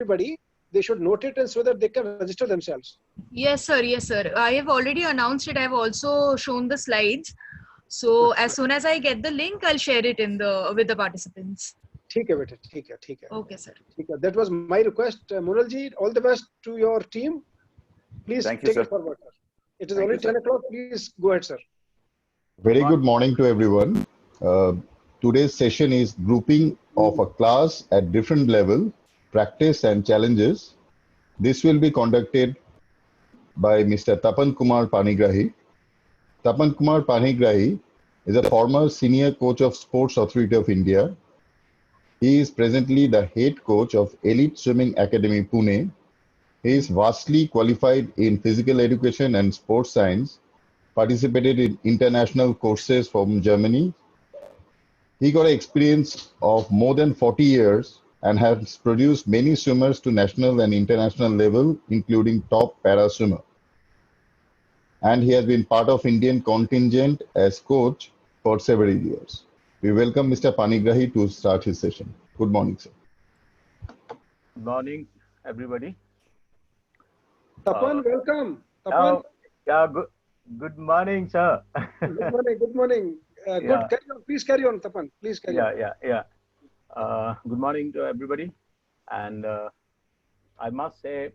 everybody, they should note it and so that they can register themselves. Yes, sir. Yes, sir. I have already announced it. I have also shown the slides. So as soon as I get the link, I'll share it in the with the participants. ठीक है बेटा, ठीक है, ठीक है. Okay, sir. ठीक है. That was my request. Monal ji, all the best to your team. Please Thank you, take sir. it forward, sir. It is Thank only you, sir. 10 o'clock. Please go ahead, sir. Very good morning to everyone. Today's session is grouping of a class at different level, practice and challenges. This will be conducted by Mr. Tapan Kumar Panigrahi. Tapan Kumar Panigrahi is a former senior coach of Sports Authority of India. He is presently the head coach of Elite Swimming Academy, Pune. He is vastly qualified in physical education and sports science, participated in international courses from Germany. He got an experience of more than 40 years and has produced many swimmers to national and international level, including top para swimmer. And he has been part of Indian contingent as coach for several years. We welcome Mr. Panigrahi to start his session. Good morning, sir. Good morning, everybody. Tapan, welcome. Tapan. Yeah, good morning, sir. Good morning. Good morning. Good. Yeah. Carry on. Please carry on, Tapan. Please carry on. Yeah. Good morning to everybody, and I must say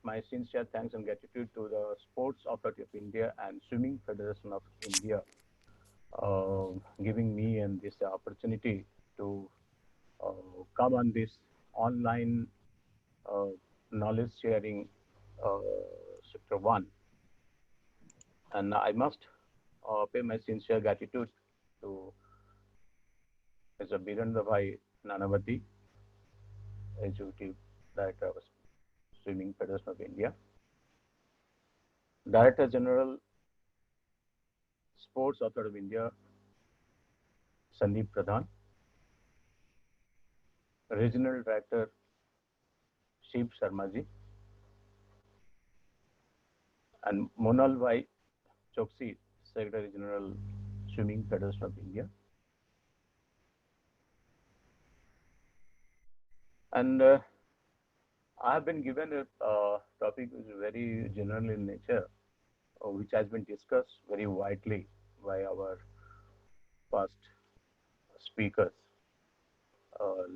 my sincere thanks and gratitude to the Sports Authority of India and Swimming Federation of India, giving me and this opportunity to come on this online knowledge sharing sector 1. And I must pay my sincere gratitude to Mr. Birendra Bhai Nanavati, Executive Director of Swimming Federation of India, Director General, Sports Authority of India, Sandeep Pradhan, Regional Director, Shiv Sharma ji, and Monal Bhai Choksi, Secretary General, Swimming Federation of India. And I have been given a topic which is very general in nature, which has been discussed very widely by our past speakers,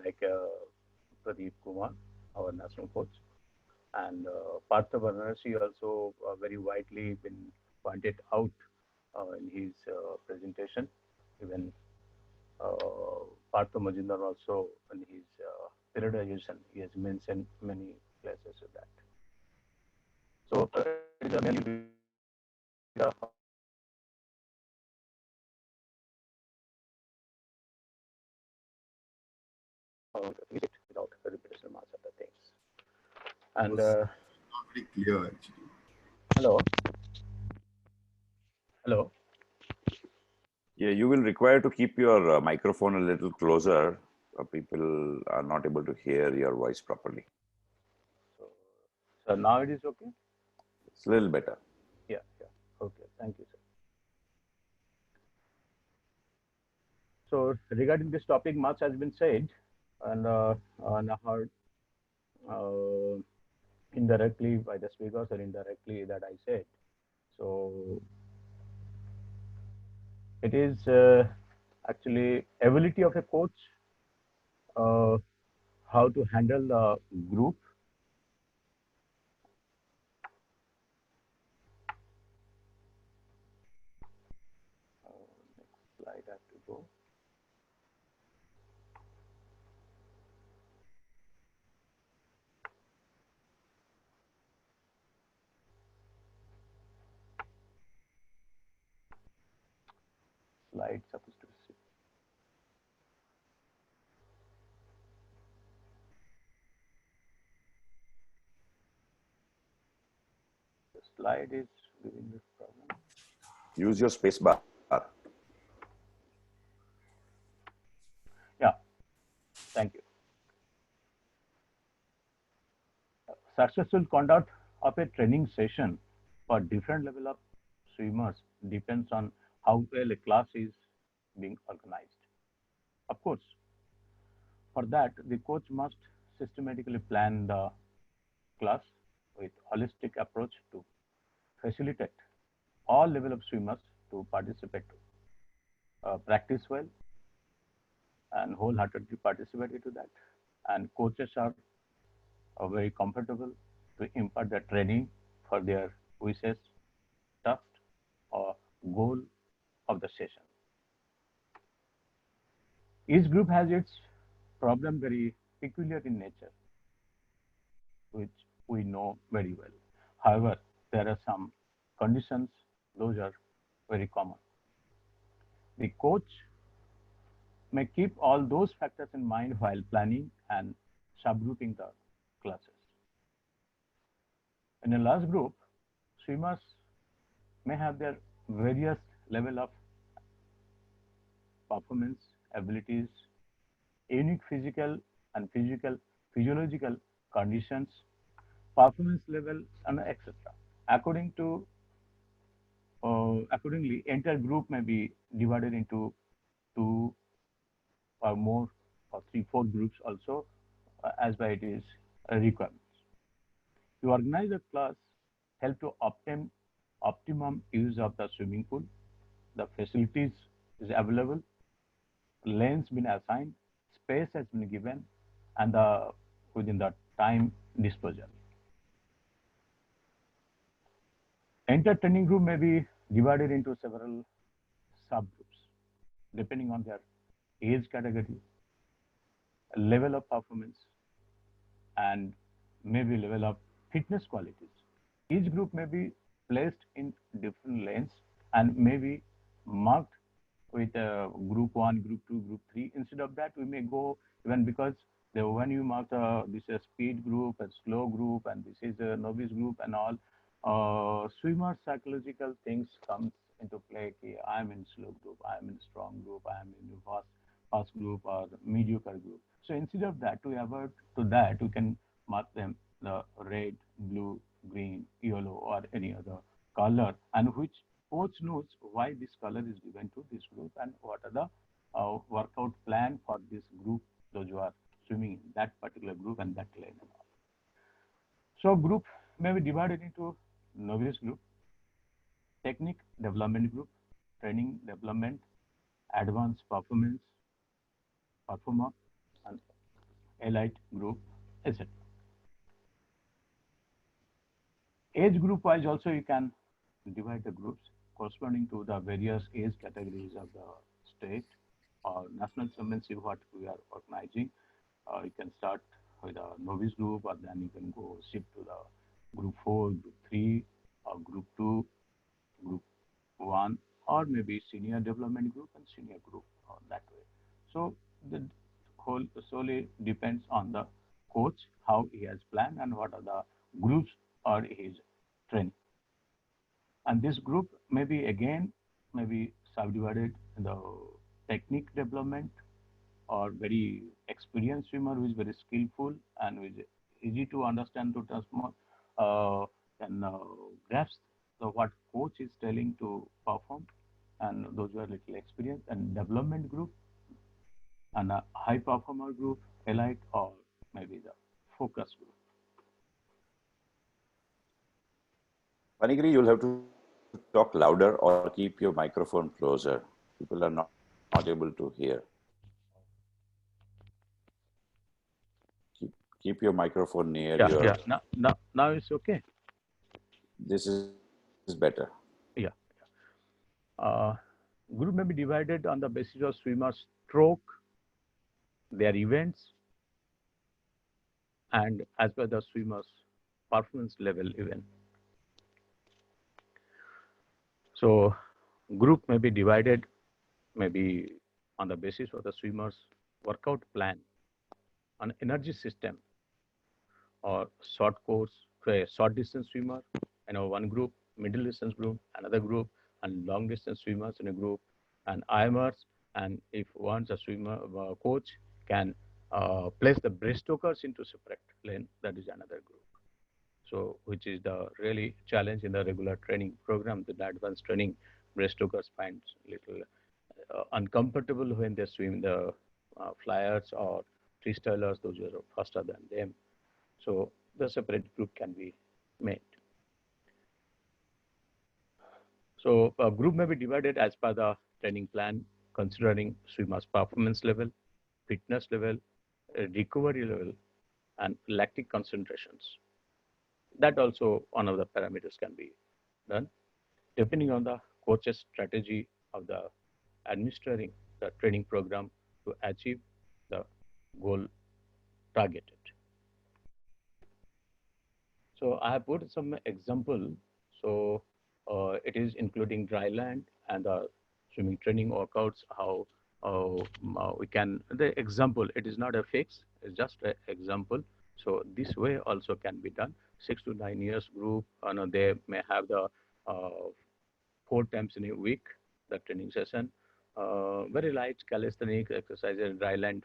like Pradeep Kumar, our national coach, and Partha Banarsi also very widely been pointed out in his presentation. Even Partha Majindar also in his periodization, he has mentioned many places of that. So it is a mainly without repetition much of the things. And Not very clear, actually. Hello. Yeah, you will require to keep your microphone a little closer. People are not able to hear your voice properly. So now it is okay? It's a little better. Yeah. Okay, thank you, sir. So regarding this topic, much has been said, and heard indirectly by the speakers or indirectly that I said. So it is actually ability of a coach, how to handle the group. Next slide I have to go. Slide supposed to see. The slide is giving this problem. Use your space bar. Yeah, thank you. Successful conduct of a training session for different level of swimmers depends on how well a class is being organized. Of course, for that, the coach must systematically plan the class with holistic approach to facilitate all level of swimmers to participate, practice well, and wholeheartedly participate into that. And coaches are very comfortable to impart the training for their wishes, task, or goal of the session. Each group has its problem very peculiar in nature, which we know very well. However, there are some conditions, those are very common. The coach may keep all those factors in mind while planning and subgrouping the classes. In a large group, swimmers may have their various level of performance, abilities, unique physical and physiological conditions, performance level, and etc. Accordingly, entire group may be divided into 2 or more, or 3, 4 groups also, as by it is requirements. To organize a class, help to obtain optimum use of the swimming pool, the facilities is available, lanes been assigned, space has been given, and within the time disposal. Entire training group may be divided into several subgroups depending on their age category, level of performance, and maybe level of fitness qualities. Each group may be placed in different lanes and may be marked with group 1, group 2, group 3. Instead of that, we may go even because when you mark this is a speed group, a slow group, and this is a novice group and all, swimmer psychological things comes into play. I am in slow group, I am in strong group, I am in fast group or mediocre group. So instead of that, to avoid to that, we can mark them the red, blue, green, yellow, or any other color, and which coach knows why this color is given to this group and what are the workout plan for this group, those who are swimming in that particular group and that lane. So group may be divided into novice group, technique development group, training development, advanced performance, performer, and elite group, etc. Age group wise also you can divide the groups corresponding to the various age categories of the state or national championship what we are organizing. You can start with a novice group, or then you can go shift to the group 4, group 3, or group 2, group 1, or maybe senior development group and senior group that way. So the whole solely depends on the coach, how he has planned and what are the groups or his training. And this group may be again subdivided in the technique development or very experienced swimmer who is very skillful and who is easy to understand to can grasp what coach is telling to perform, and those who are little experienced, and development group and a high performer group, elite, or maybe the focus group. Panigiri, you'll have to talk louder or keep your microphone closer. People are not able to hear. Keep your microphone near your... Yeah. Now it's okay. This is better. Yeah. Group may be divided on the basis of swimmer's stroke, their events, and as per the swimmer's performance level even. So group may be divided maybe on the basis of the swimmer's workout plan, an energy system, or short course, short distance swimmer, one group, middle distance group, another group, and long distance swimmers in a group, and IMers. And if once a swimmer coach can place the breaststrokers into separate lane, that is another group. So, which is the really challenge in the regular training program. The advanced training, breaststrokers find little uncomfortable when they swim the flyers or freestylers, those who are faster than them. So the separate group can be made. So a group may be divided as per the training plan, considering swimmer's performance level, fitness level, recovery level, and lactic concentrations. That also one of the parameters can be done, depending on the coach's strategy of the administering the training program to achieve the goal targeted. So I have put some example. So it is including dry land and the swimming training workouts, how we can, the example, it is not a fix, it's just an example. So this way also can be done. 6 to 9 years group, they may have the 4 times in a week, the training session. Very light calisthenics exercises, dry land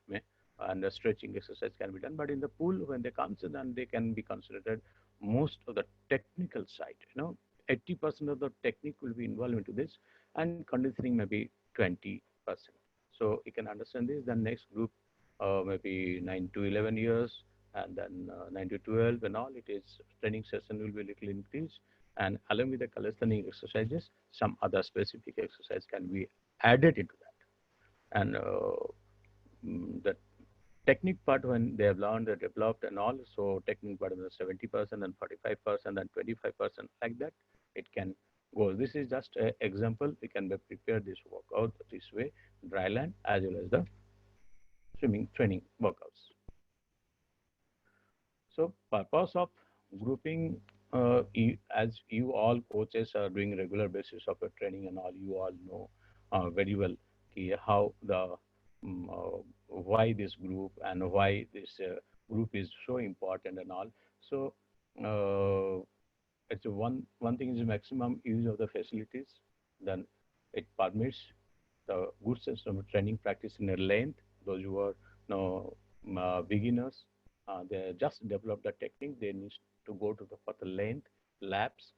and the stretching exercise can be done. But in the pool, when they come in, then they can be considered most of the technical side. 80% of the technique will be involved into this, and conditioning maybe 20%. So you can understand this. The next group, maybe 9 to 11 years, and then 9 to 12, and all it is training session will be little increased. And along with the calisthenic exercises, some other specific exercise can be added into that. And the technique part, when they have learned, they developed and all, so technique part is 70% and 45% and 25%, like that, it can go. This is just an example. We can prepare this workout this way, dry land as well as the swimming training workouts. So purpose of grouping, as you all coaches are doing regular basis of a training and all, you all know very well how the why this group and why this group is so important and all. So it's one thing is maximum use of the facilities. Then it permits the good system of training practice in a length. Those who are beginners, they just develop the technique. They need to go to for the length, laps,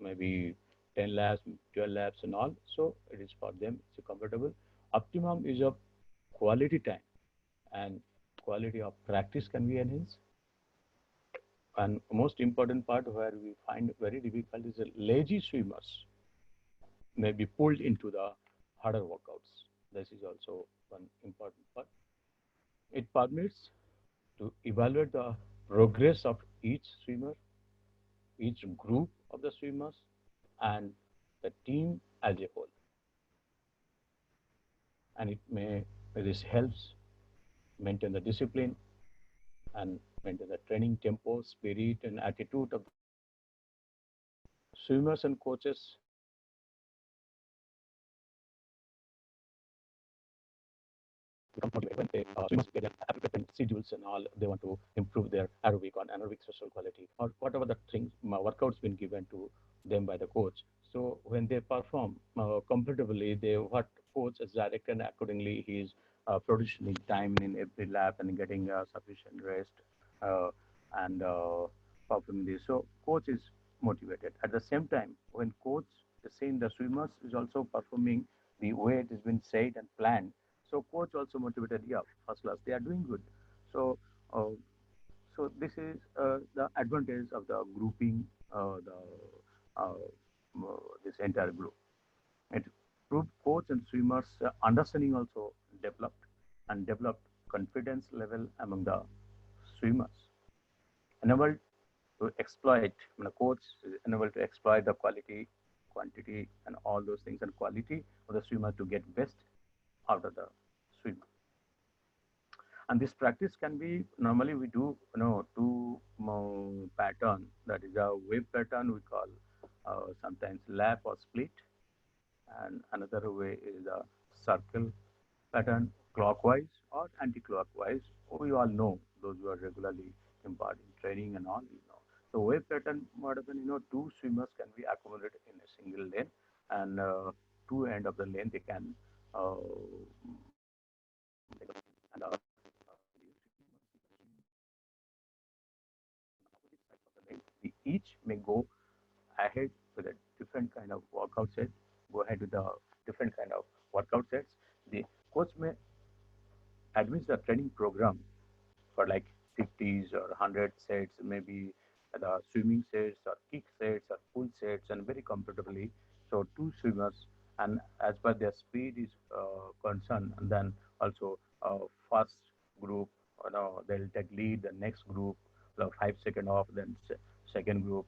maybe 10 laps, 12 laps and all. So it is for them, it's comfortable. Optimum is of quality time and quality of practice can be enhanced. And most important part where we find very difficult is the lazy swimmers may be pulled into the harder workouts. This is also one important part. It permits to evaluate the progress of each swimmer, each group of the swimmers, and the team as a whole. And this helps maintain the discipline and maintain the training tempo, spirit, and attitude of swimmers and coaches. Become motivated when they swimmers get their appropriate schedules and all. They want to improve their aerobic or anaerobic social quality or whatever the things workouts been given to them by the coach. So when they perform comfortably, what coach is directed accordingly. He is producing time in every lap and getting sufficient rest and performing this. So coach is motivated. At the same time, when coach is saying the swimmers is also performing the way it has been said and planned. So coach also motivated, yeah, first class, they are doing good. So so this is the advantage of the grouping this entire group. It proved coach and swimmers understanding also developed and developed confidence level among the swimmers. Enabled to exploit, the coach is enabled to exploit the quality, quantity, and all those things and quality of the swimmer to get best out of the swimmer. And this practice can be, normally we do, two pattern, that is a wave pattern we call sometimes lap or split, and another way is a circle pattern, clockwise or anti-clockwise. We all know, those who are regularly involved in training and all, So wave pattern, two swimmers can be accommodated in a single lane, and two end of the lane they can each may go ahead with a different kind of workout set, go ahead with a different kind of workout sets. The coach may administer the training program for like 50s or 100 sets, maybe the swimming sets or kick sets or pull sets, and very comfortably. So two swimmers, and as per their speed is concerned, and then also first group, they'll take lead, the next group, 5 seconds off, then second group,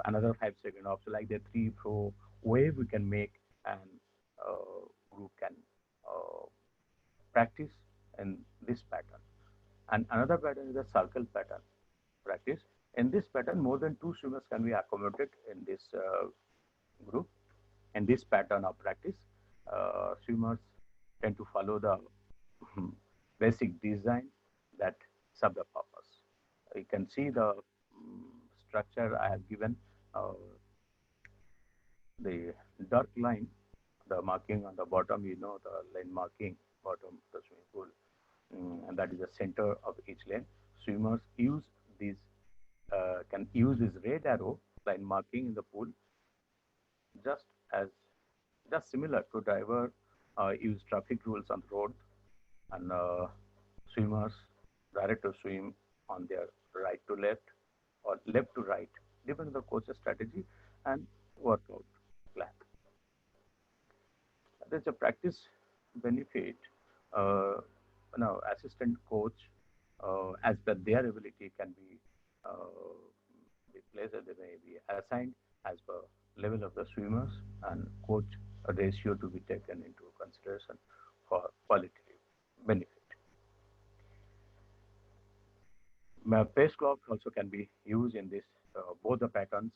another 5 seconds off. So like the 3-4 wave we can make, and group can practice in this pattern. And another pattern is the circle pattern practice. In this pattern, more than 2 swimmers can be accommodated in this group. In this pattern of practice, swimmers tend to follow the basic design that serve the purpose. You can see the structure I have given. The dark line, the marking on the bottom, the line marking bottom of the swimming pool, and that is the center of each lane. Swimmers use these, can use this red arrow line marking in the pool, just similar to driver use traffic rules on the road, and swimmers direct to swim on their right to left or left to right, depending on the coach's strategy and workout plan. There's a practice benefit. Now, assistant coach, as per their ability, can be the place that they may be assigned as per level of the swimmers, and coach ratio to be taken into consideration for qualitative benefit. Pace clock also can be used in this both the patterns,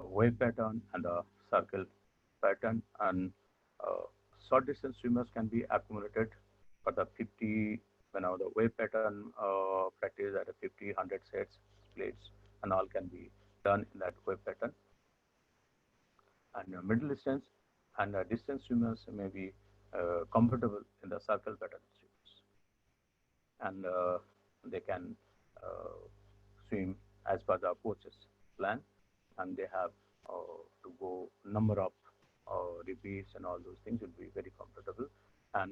wave pattern and the circle pattern, and short distance swimmers can be accommodated for the 50, the wave pattern practice at a 50, 100 sets, splits, and all can be done in that wave pattern. And middle distance and distance swimmers may be comfortable in the circle pattern swimmers, and they can swim as per the coach's plan, and they have to go number of repeats, and all those things will be very comfortable. And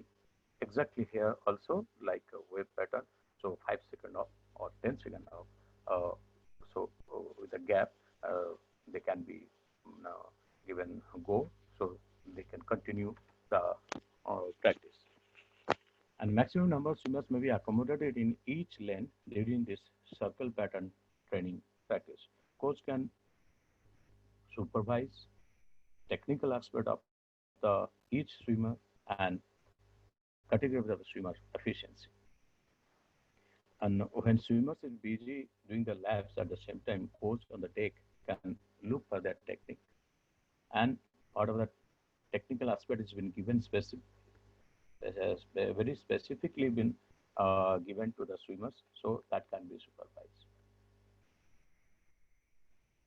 exactly here also like a wave pattern, so 5 seconds off or 10 seconds off. So with a gap, they can be given a go, so they can continue the practice. And maximum number of swimmers may be accommodated in each lane during this circle pattern training practice. Coach can supervise technical aspect of each swimmer and category of the swimmer efficiency. And when swimmers is busy doing the laps, at the same time, coach on the deck can look for that technique. And part of that technical aspect has been given has very specifically been given to the swimmers, so that can be supervised.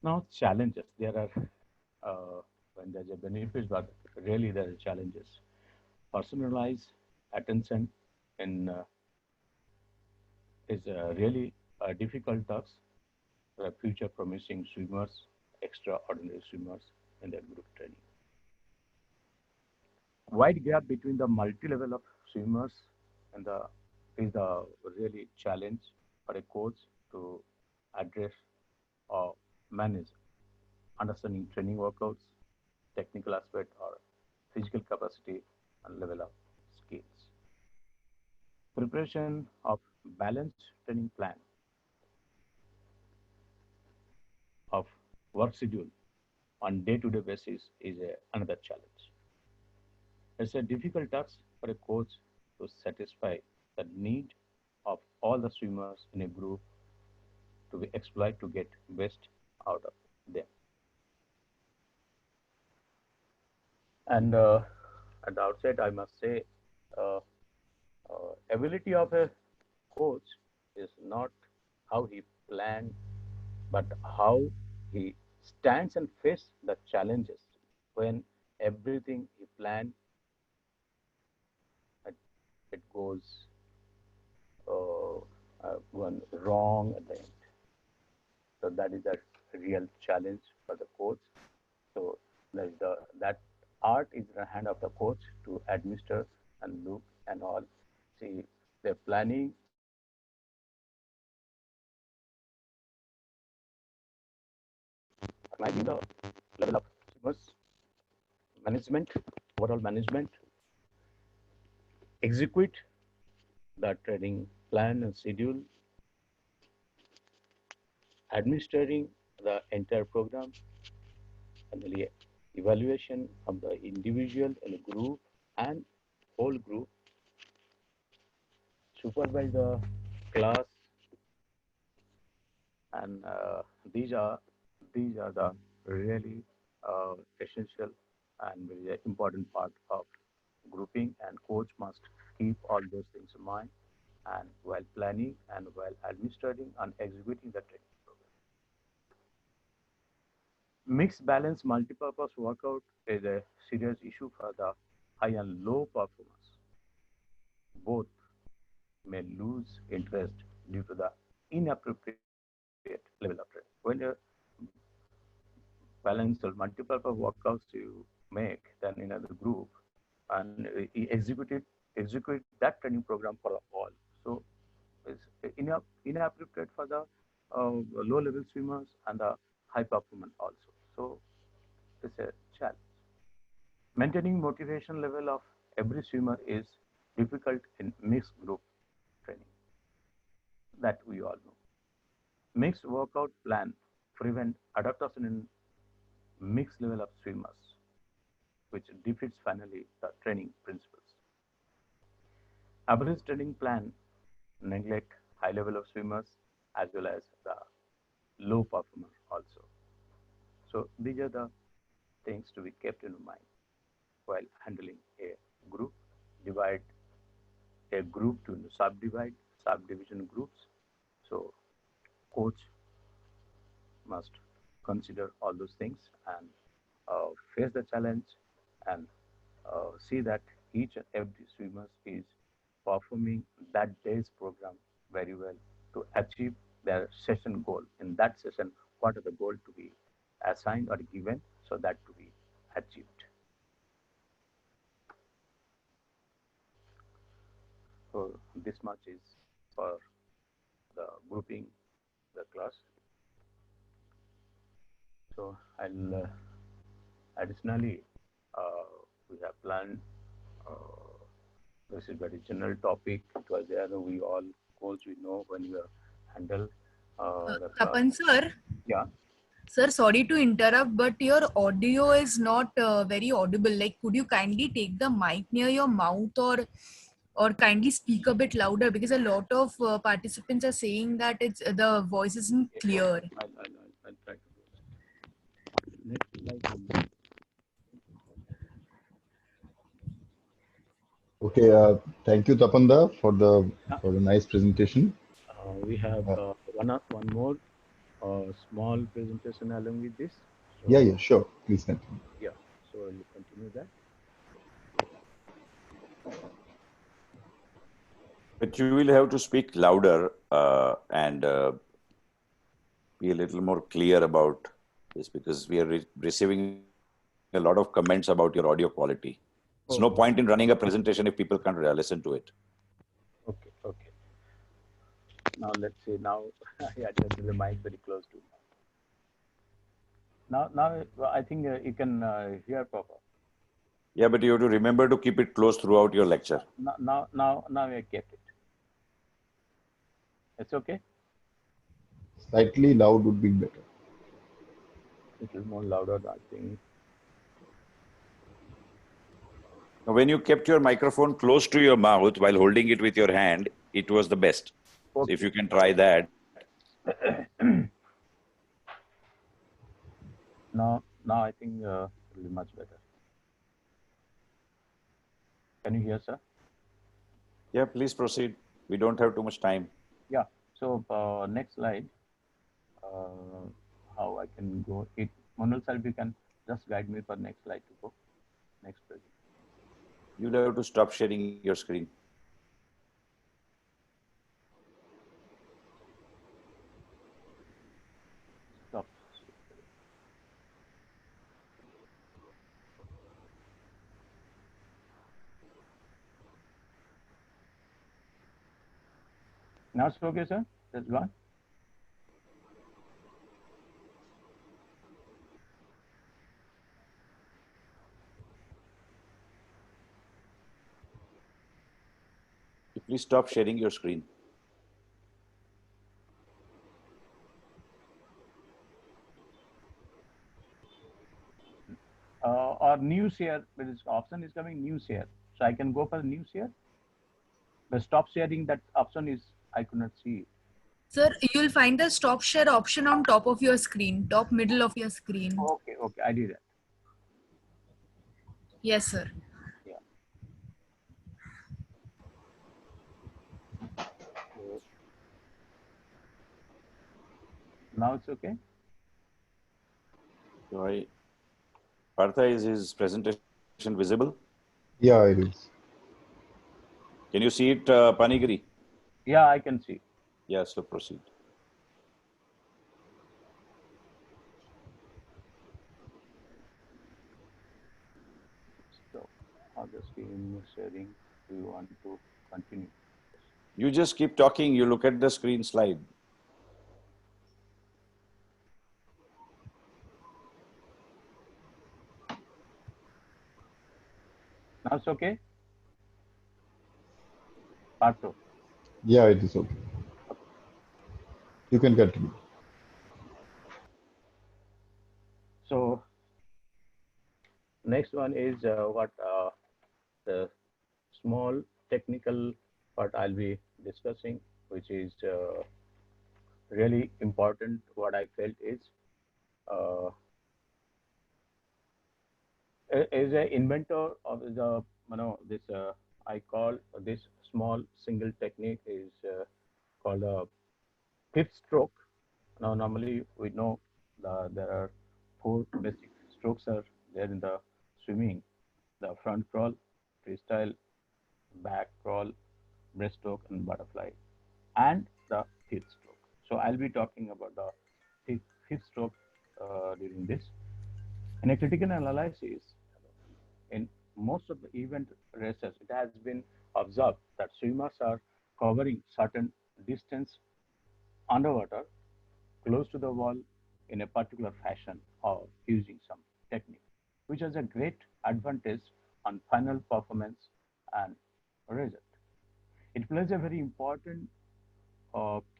Now, challenges. There are, when there's a benefit, but really there are challenges. Personalized attention in is really a difficult task for future promising swimmers, extraordinary swimmers in their group training. Wide gap between the multi-level of swimmers and is the really challenge for a coach to address or manage understanding training workouts, technical aspect, or physical capacity and level of skills. Preparation of balanced training plan of work schedule on day-to-day basis is another challenge. It's a difficult task for a coach to satisfy the need of all the swimmers in a group to be exploited to get best out of them. And at the outset, I must say, ability of a coach is not how he planned, but how he stands and faces the challenges when everything he planned, it goes one wrong at the end. So that is a real challenge for the coach. So that art is in the hand of the coach to administer and look and all, see their planning, analyzing the level of swimmers, management, overall management, execute the training plan and schedule, administering the entire program, finally evaluation of the individual and group and whole group, supervise the class, and these are the really essential and very important part of grouping, and coach must keep all those things in mind and while planning and while administering and executing the training program. Mixed balance multipurpose workout is a serious issue for the high and low performance. Both may lose interest due to the inappropriate level of training. When you balance or multipurpose workouts you make, then in another group and execute that training program for all. So it's inappropriate for the low level swimmers and the high performance also. So it's a challenge. Maintaining motivation level of every swimmer is difficult in mixed group training. That we all know. Mixed workout plan prevent adaptation in mixed level of swimmers, which defeats finally the training principles. Average training plan neglect high level of swimmers as well as the low performer also. So these are the things to be kept in mind while handling a group. Divide a group to subdivision groups. So coach must consider all those things and face the challenge and see that each and every swimmer is performing that day's program very well to achieve their session goal. In that session, what are the goal to be assigned or given so that to be achieved. So this much is for the grouping the class. So I'll additionally we have planned this is very general topic. It was there we all coach we know when we handle the class. Tapan sir. Yeah. Sir, sorry to interrupt, but your audio is not very audible. Like, could you kindly take the mic near your mouth or kindly speak a bit louder, because a lot of participants are saying that it's the voice isn't clear. I'll try to do that. Next slide. Okay, thank you, Tapanda, for the nice presentation. We have one more small presentation along with this. So, Yeah, sure. Please continue. Yeah, so you continue that. But you will have to speak louder and be a little more clear about this, because we are receiving a lot of comments about your audio quality. There's no point in running a presentation if people can't listen to it. Okay. Now let's see. Now I adjusted the mic very close to. Now I think you can hear proper. Yeah, but you have to remember to keep it close throughout your lecture. Now I kept it. It's okay. Slightly loud would be better. A little more louder, I think. Now, when you kept your microphone close to your mouth while holding it with your hand, it was the best. Okay. So if you can try that. Now I think it will be much better. Can you hear, sir? Yeah, please proceed. We don't have too much time. Yeah. So next slide. How I can go? Manoj sir, if you can just guide me for next slide to go. Next page. You'll have to stop sharing your screen. Stop. Now it's okay, sir? That's gone? Please stop sharing your screen. Or news here, but this option is coming news here. So I can go for news here. But stop sharing, that option is, I could not see. Sir, you'll find the stop share option on top of your screen, top middle of your screen. Okay, okay, I did that. Yes, sir. Yeah. So, now it's okay. So Partha, is his presentation visible? Yeah, it is. Can you see it, Panigiri? Yeah, I can see. Yeah, so proceed. So, how the screen sharing? Do you want to continue? You just keep talking. You look at the screen slide. Now it's okay? Partho. Yeah, it is okay. You can continue. So, next one is what the small technical part I'll be discussing, which is really important. What I felt is uh, as an inventor of the this I call this small single technique is called a fifth stroke. Now normally we know there are four basic strokes are there in the swimming: the front crawl, freestyle, back crawl, breaststroke, and butterfly, and the fifth stroke. So I'll be talking about the fifth stroke during this. In a critical analysis, in most of the event races, it has been observed that swimmers are covering certain distance underwater, close to the wall, in a particular fashion or using some technique, which has a great advantage on final performance and result. It plays a very important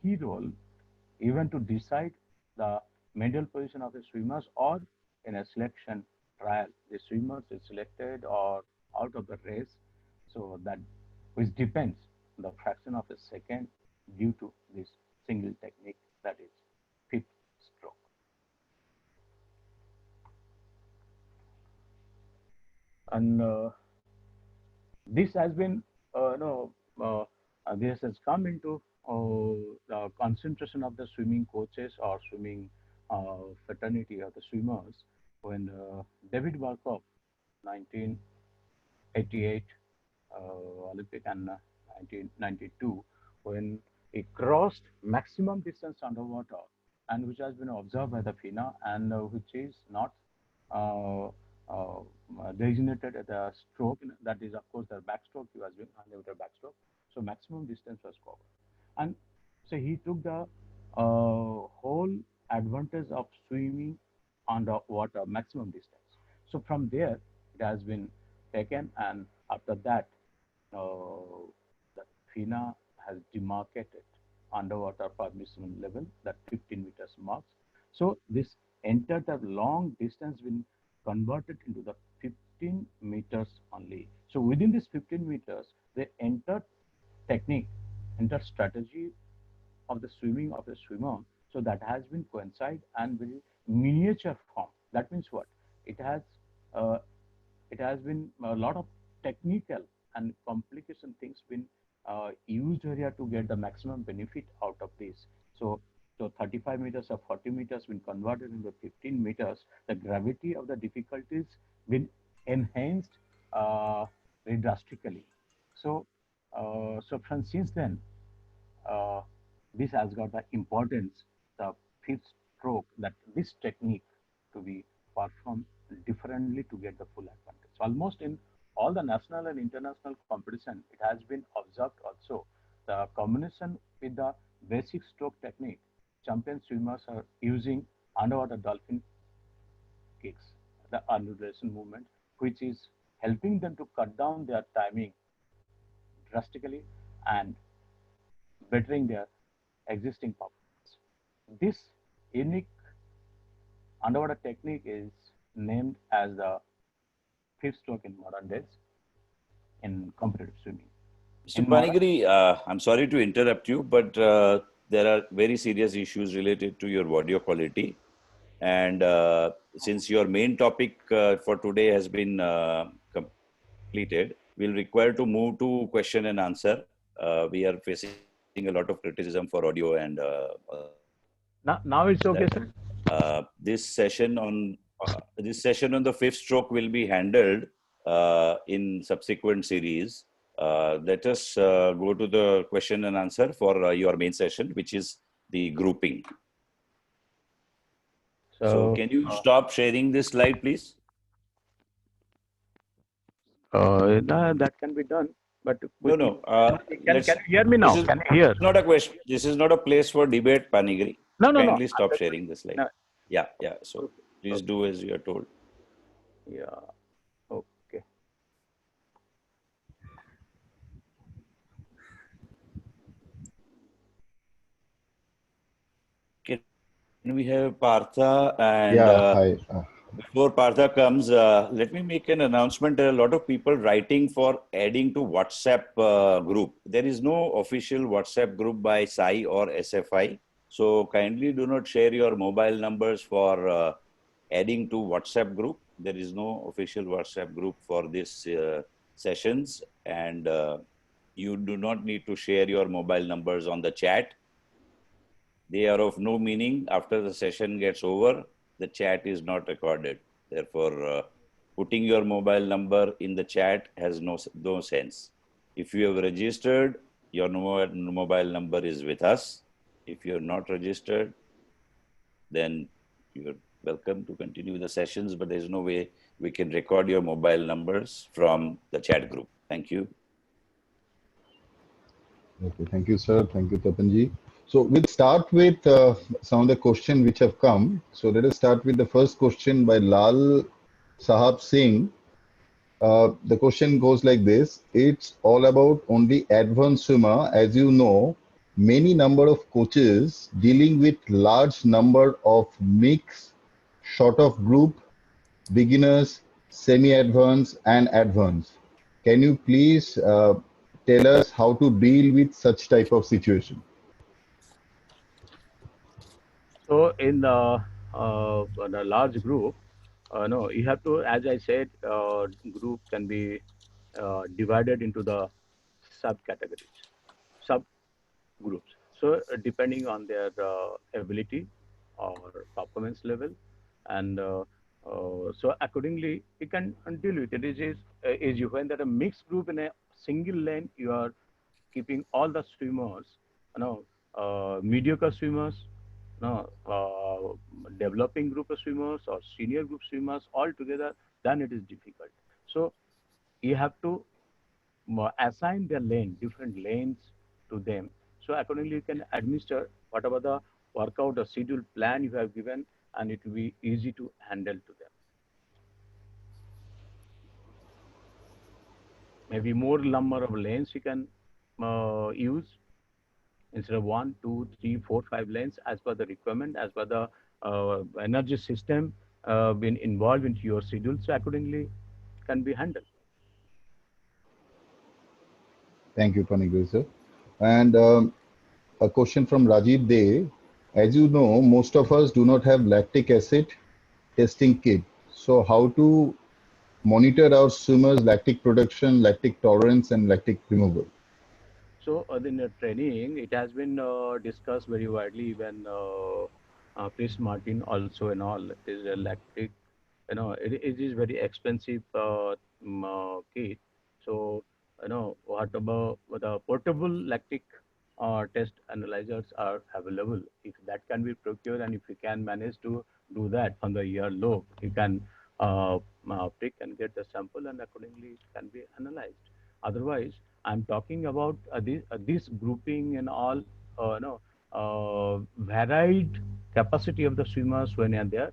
key role even to decide the medal position of the swimmers, or in a selection trial, the swimmers is selected or out of the race. So that which depends on the fraction of a second due to this single technique, that is fifth stroke. And this has been this has come into the concentration of the swimming coaches or swimming fraternity of the swimmers when David Barkov, 1988 Olympic and 1992, when he crossed maximum distance underwater, and which has been observed by the FINA, and which is not uh, uh, designated as a stroke. That is, of course, the backstroke. He was doing 100-meter backstroke. So maximum distance was covered. And so he took the whole advantage of swimming underwater, maximum distance. So from there, it has been taken, and after that, the FINA has demarcated underwater permissible level, that 15 meters marks. So this entered the long distance been converted into the 15 meters only. So within this 15 meters, the entered technique, entered strategy of the swimming of the swimmer. So that has been coincide and very miniature form. That means what? Uh, it has been a lot of technical and complication things been used here to get the maximum benefit out of this. So 35 meters or 40 meters been converted into 15 meters. The gravity of the difficulties been enhanced very drastically. So from since then, uh, this has got the importance, the fifth stroke, that this technique to be performed differently to get the full advantage. So almost in all the national and international competition, it has been observed also the combination with the basic stroke technique, champion swimmers are using underwater dolphin kicks, the undulation movement, which is helping them to cut down their timing drastically and bettering their existing performance. This unique underwater technique is named as the fifth stroke in modern days in competitive swimming. Mr. In modern, Panigiri, I'm sorry to interrupt you, but there are very serious issues related to your audio quality. And since your main topic for today has been completed, we'll require to move to question and answer. We are facing a lot of criticism for audio and now it's okay, that. sir. This session on the fifth stroke will be handled in subsequent series. Let us go to the question and answer for your main session, which is the grouping. So can you stop sharing this slide, please? That can be done, but No. can you hear me now? Can you hear? Not a question. This is not a place for debate, Panigiri. No. Kindly stop sharing the slide. No. Yeah. So please do as you are told. Yeah. Okay. Can we have Partha and Hi. before Partha comes, let me make an announcement. There are a lot of people writing for adding to WhatsApp group. There is no official WhatsApp group by SAI or SFI. So kindly do not share your mobile numbers for adding to WhatsApp group. There is no official WhatsApp group for this sessions, and you do not need to share your mobile numbers on the chat. They are of no meaning. After the session gets over, the chat is not recorded. Therefore, putting your mobile number in the chat has no sense. If you have registered, your mobile number is with us. If you're not registered, then you're welcome to continue the sessions, but there's no way we can record your mobile numbers from the chat group. Thank you. Okay, thank you, sir. Thank you, Tapanji. So we'll start with some of the questions which have come. So let us start with the first question by Lal Sahab Singh. The question goes like this. It's all about only advanced swimmer. As you know, many number of coaches dealing with large number of mix, short of group, beginners, semi-advanced and advanced. Can you please tell us how to deal with such type of situation? So in the large group, no, you have to, as I said, group can be divided into the subcategories, subgroups. So depending on their ability or performance level, and so accordingly, you can deal with it. It is you when that a mixed group in a single lane, you are keeping all the swimmers, mediocre swimmers, developing group of swimmers or senior group swimmers all together, then it is difficult. So you have to assign their lane, different lanes to them. So accordingly, you can administer whatever the workout or schedule plan you have given, and it will be easy to handle to them. Maybe more number of lanes you can use instead of 1, 2, 3, 4, 5 lanes as per the requirement, as per the energy system been involved into your schedule. So accordingly, can be handled. Thank you, Panigiri, sir. And a question from Rajiv Dey. As you know, most of us do not have lactic acid testing kit. So how to monitor our swimmers' lactic production, lactic tolerance, and lactic removal? So in the training, it has been discussed very widely. Even Chris Martin also and all is a lactic. It is very expensive kit. So what about the portable lactic test analyzers are available. If that can be procured, and if you can manage to do that from the year low, you can pick and get the sample, and accordingly it can be analyzed. Otherwise, I'm talking about this grouping and all varied capacity of the swimmers when they are there,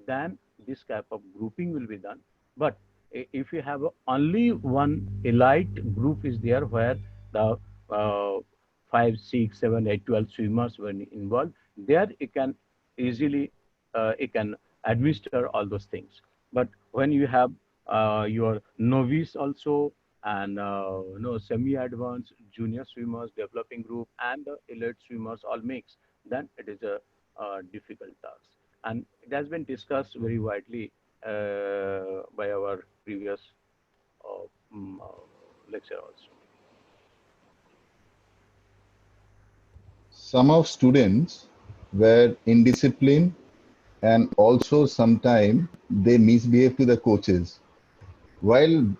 then this type of grouping will be done. But if you have only one elite group is there where the 5, 6, 7, 8, 12 swimmers were involved, there it can easily it can administer all those things. But when you have your novice also and semi-advanced junior swimmers, developing group, and the elite swimmers all mixed, then it is a difficult task. And it has been discussed very widely by our previous uh, mm, uh, lecture also. Some of students were indisciplined and also sometimes they misbehave to the coaches. While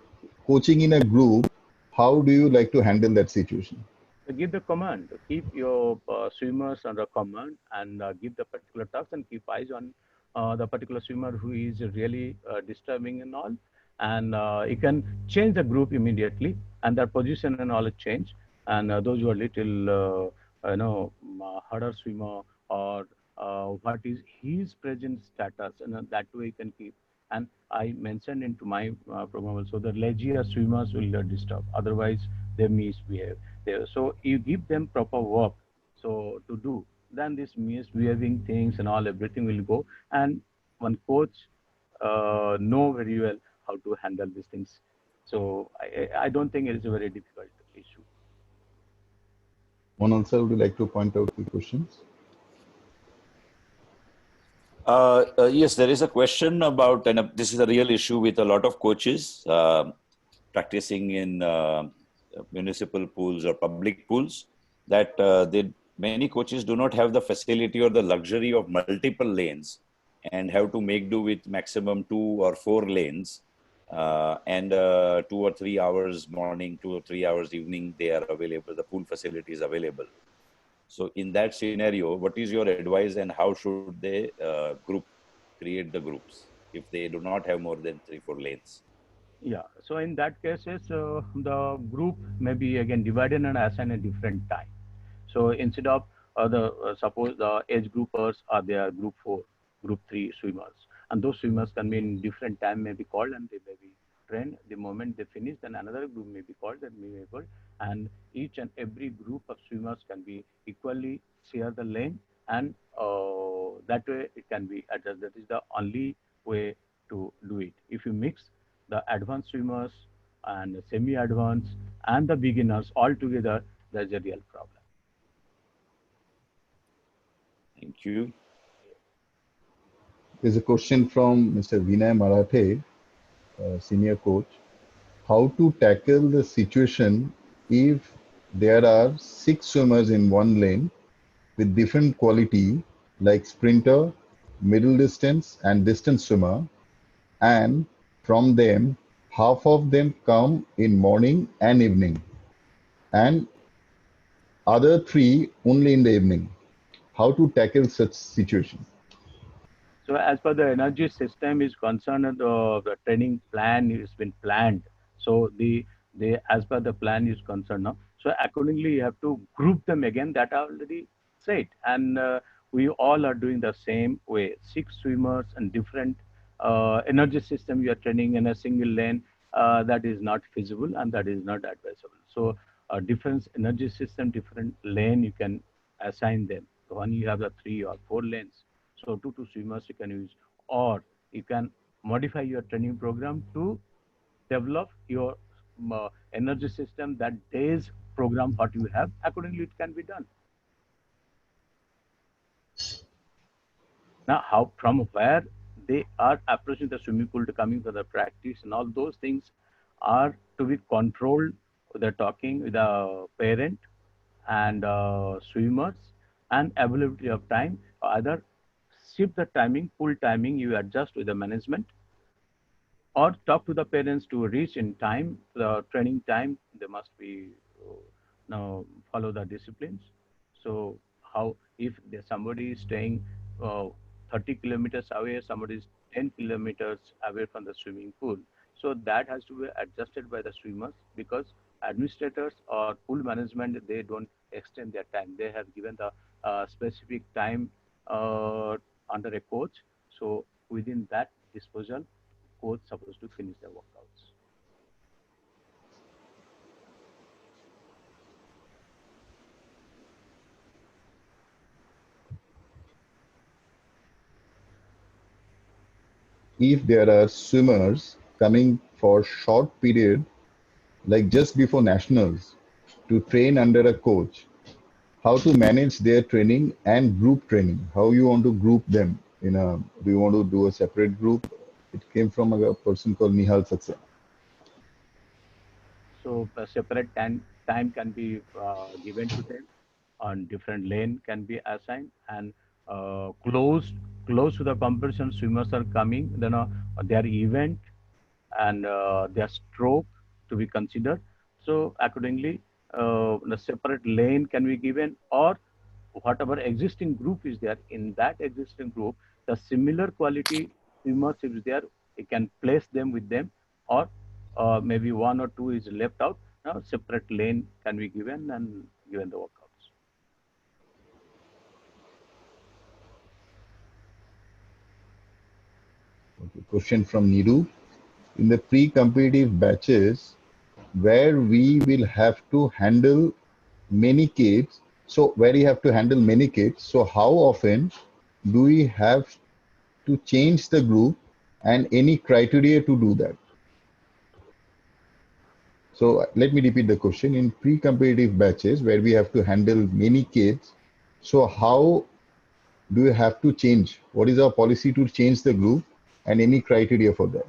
coaching in a group, how do you like to handle that situation? So give the command, keep your swimmers under command, and give the particular task and keep eyes on the particular swimmer who is really disturbing and all. And you can change the group immediately, and their position and all change. And those who are little, harder swimmer, or what is his present status, and that way you can keep. And I mentioned into my program also the lazier swimmers will disturb. Otherwise, they misbehave there. So you give them proper work so to do, then this misbehaving things and all everything will go. And one coach know very well how to handle these things. So I don't think it is a very difficult issue. One also would you like to point out the questions? Yes, there is a question about, and this is a real issue with a lot of coaches practicing in municipal pools or public pools, that many coaches do not have the facility or the luxury of multiple lanes and have to make do with maximum 2 or 4 lanes. And 2 or 3 hours morning, 2 or 3 hours evening, they are available. The pool facility is available. So in that scenario, what is your advice and how should they create the groups if they do not have more than 3, 4 lanes? Yeah. So in that cases, the group may be again divided and assigned a different time. So instead of the suppose the age groupers are there, group 4, group 3 swimmers, and those swimmers can be in different time may be called and they may be trained. The moment they finish, then another group may be called and may be able, and each and every group of swimmers can be equally share the lane, and that way it can be adjusted. That is the only way to do it. If you mix the advanced swimmers and semi-advanced and the beginners all together, there's a real problem. Thank you. There's a question from Mr. Vinay Marathe, senior coach. How to tackle the situation if there are 6 swimmers in one lane with different quality like sprinter, middle distance and distance swimmer, and from them half of them come in morning and evening and other 3 only in the evening. How to tackle such situation? So as per the energy system is concerned, the training plan has been planned. So the as per the plan is concerned now. So accordingly, you have to group them again. That I already said, and we all are doing the same way. 6 swimmers and different energy system you are training in a single lane. That is not feasible and that is not advisable. So different energy system, different lane you can assign them. One you have the 3 or 4 lanes. So 2 swimmers you can use, or you can modify your training program to develop your energy system that day's program what you have. Accordingly, it can be done. Now, how from where they are approaching the swimming pool to coming for the practice and all those things are to be controlled. They're talking with the parent and swimmers and availability of time. Either shift the timing, full timing you adjust with the management, or talk to the parents to reach in time, the training time. They must be now follow the disciplines. So how if somebody is staying uh, 30 kilometers away, somebody is 10 kilometers away from the swimming pool. So that has to be adjusted by the swimmers because administrators or pool management, they don't extend their time. They have given the specific time under a coach. So within that disposal, coach supposed to finish their workouts. If there are swimmers coming for short period, like just before nationals, to train under a coach, how to manage their training and group training? How you want to group them in a? Do you want to do a separate group? It came from a person called Nihal Saxena. So a separate time can be given to them, on different lane can be assigned, and close to the competition swimmers are coming, then their event and their stroke to be considered. So accordingly, the separate lane can be given, or whatever existing group is there, in that existing group, the similar quality swimmers is there, you can place them with them, or maybe one or two is left out. Now separate lane can be given and given the workouts. Okay. Question from Niru. In the pre-competitive batches, where we will have to handle many kids, so where you have to handle many kids, so how often do we have to change the group and any criteria to do that? So let me repeat the question. In pre-competitive batches where we have to handle many kids, so how do you have to change? What is our policy to change the group and any criteria for that?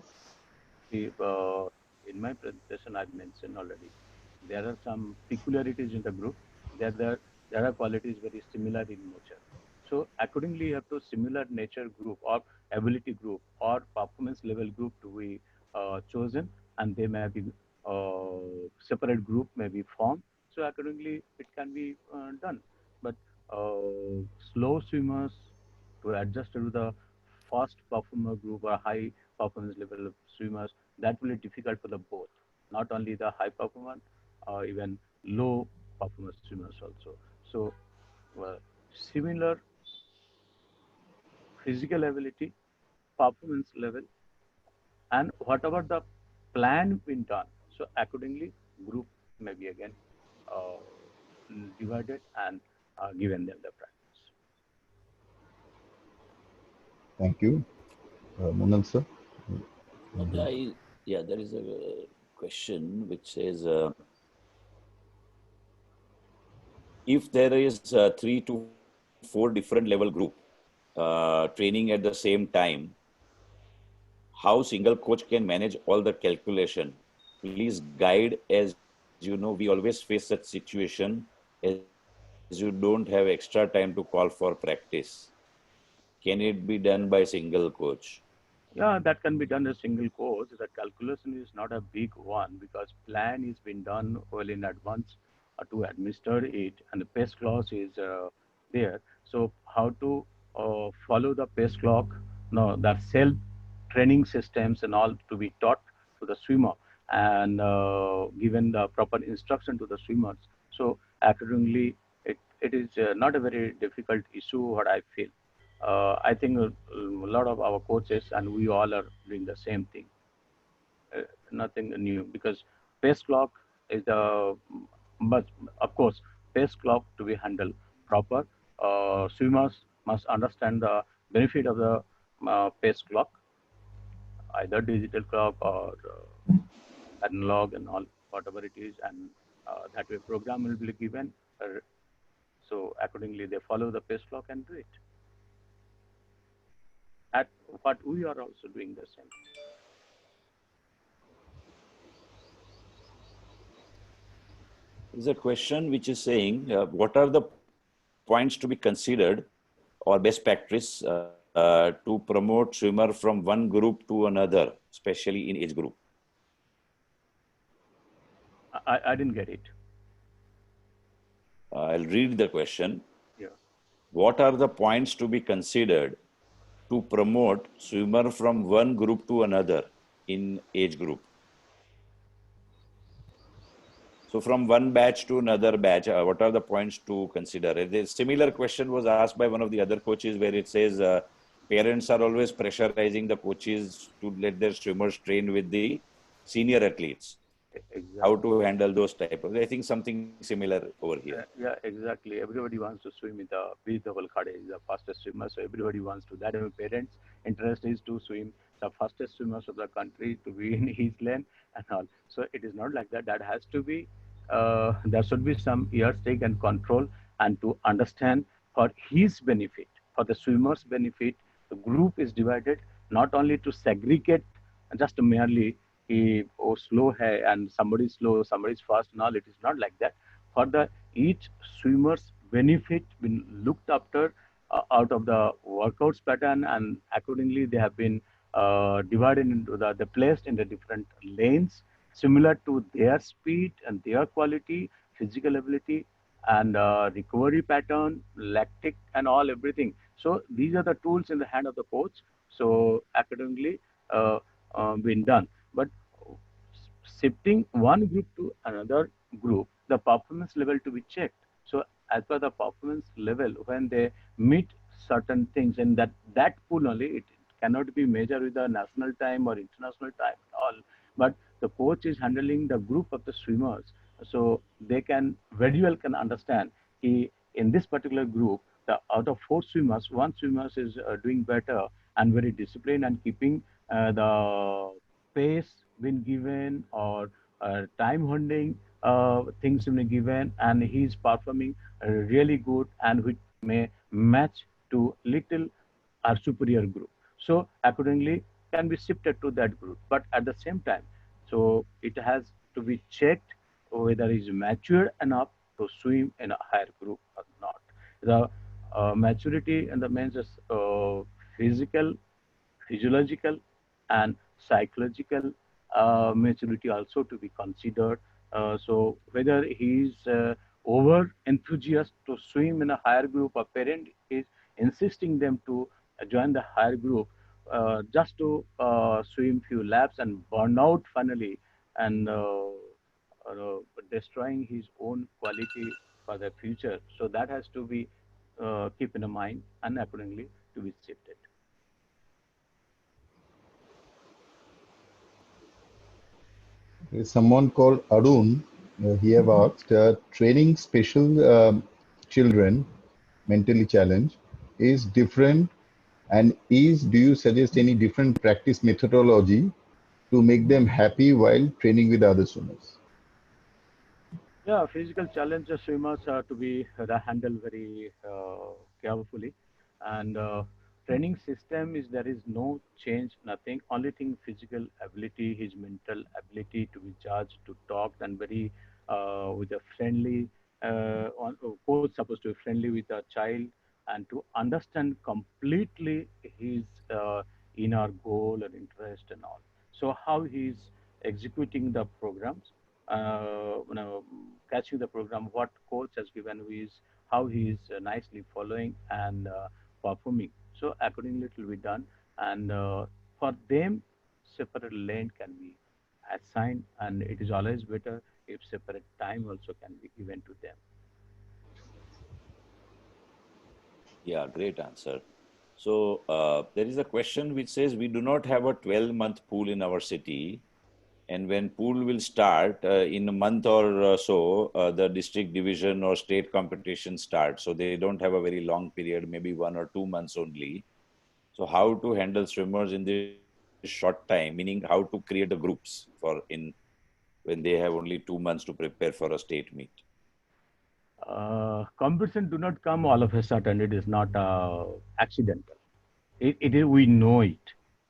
In my presentation, I've mentioned already, there are some peculiarities in the group. There are qualities very similar in nature. So accordingly, you have to similar nature group or ability group or performance level group to be chosen, and they may be separate group may be formed. So accordingly, it can be done. But slow swimmers to adjust to the fast performer group or high performance level of swimmers, that will be difficult for the both, not only the high performer, even low performance swimmers also. So similar physical ability, performance level, and whatever the plan been done. So accordingly, group may be again uh, divided and given them the practice. Thank you. Munal sir. Yeah, there is a question which says, if there is 3 to 4 different level group training at the same time, how single coach can manage all the calculation? Please guide, as you know, we always face such situation as you don't have extra time to call for practice. Can it be done by single coach? Yeah, that can be done as single course. The calculation is not a big one because plan is been done well in advance to administer it, and the pace clause is there. So how to follow the pace clock? No, that self training systems and all to be taught to the swimmer and given the proper instruction to the swimmers. So accordingly, it is not a very difficult issue. What I feel. I think a lot of our coaches and we all are doing the same thing. Nothing new because pace clock is the, but of course, pace clock to be handled proper. Swimmers must understand the benefit of the pace clock, either digital clock or analog and all, whatever it is, and that way program will be given. So accordingly, they follow the pace clock and do it. At what we are also doing the same. Is a question which is saying, what are the points to be considered or best practice to promote swimmer from one group to another, especially in age group? I didn't get it. I'll read the question. Yeah. What are the points to be considered to promote swimmer from one group to another in age group? So from one batch to another batch, what are the points to consider? A similar question was asked by one of the other coaches where it says parents are always pressurizing the coaches to let their swimmers train with the senior athletes. Exactly. How to handle those type of, I think something similar over here. Yeah, exactly. Everybody wants to swim with the Khade, the fastest swimmer. So everybody wants to. That parents' interest is to swim the fastest swimmers of the country to be in his lane and all. So it is not like that. That has to be. There should be some yardstick and control, and to understand for his benefit, for the swimmer's benefit, the group is divided not only to segregate just merely he slow hai and somebody's slow, somebody's fast and all. It is not like that. For the each swimmer's benefit been looked after out of the workouts pattern, and accordingly they have been divided into the placed in the different lanes similar to their speed and their quality, physical ability, and recovery pattern, lactic and all everything. So these are the tools in the hand of the coach. So accordingly been done. But shifting one group to another group, the performance level to be checked. So as per the performance level, when they meet certain things in that pool only, it cannot be measured with the national time or international time at all. But the coach is handling the group of the swimmers, so they can very well can understand in this particular group, the out of 4 swimmers, 1 swimmer is doing better and very disciplined and keeping the pace been given or time holding things been given, and he's performing really good and which may match to little or superior group. So accordingly can be shifted to that group. But at the same time, so it has to be checked whether is mature enough to swim in a higher group or not. The maturity and the means is physical, physiological, and psychological maturity also to be considered. So whether he is over enthusiast to swim in a higher group, a parent is insisting them to join the higher group just to swim few laps and burn out finally, and destroying his own quality for the future. So that has to be keep in mind and accordingly to be shifted. There is someone called Arun. He have asked, training special children mentally challenged is different, and do you suggest any different practice methodology to make them happy while training with other swimmers? Yeah, physical challenges swimmers are to be handled very carefully, and training system is there is no change, nothing. Only thing physical ability, his mental ability to be judged, to talk, and very with a friendly coach supposed to be friendly with a child and to understand completely his inner goal and interest and all. So how he's executing the programs, catching the program, what coach has given, how he is nicely following and performing. So accordingly, it will be done. And for them, separate lane can be assigned, and it is always better if separate time also can be given to them. Yeah, great answer. So there is a question which says we do not have a 12-month pool in our city. And when pool will start in a month or so, the district division or state competition starts. So they don't have a very long period, maybe 1 or 2 months only. So how to handle swimmers in this short time, meaning how to create the groups for in when they have only 2 months to prepare for a state meet. Competition do not come all of a sudden. It is not accidental. It is, we know it.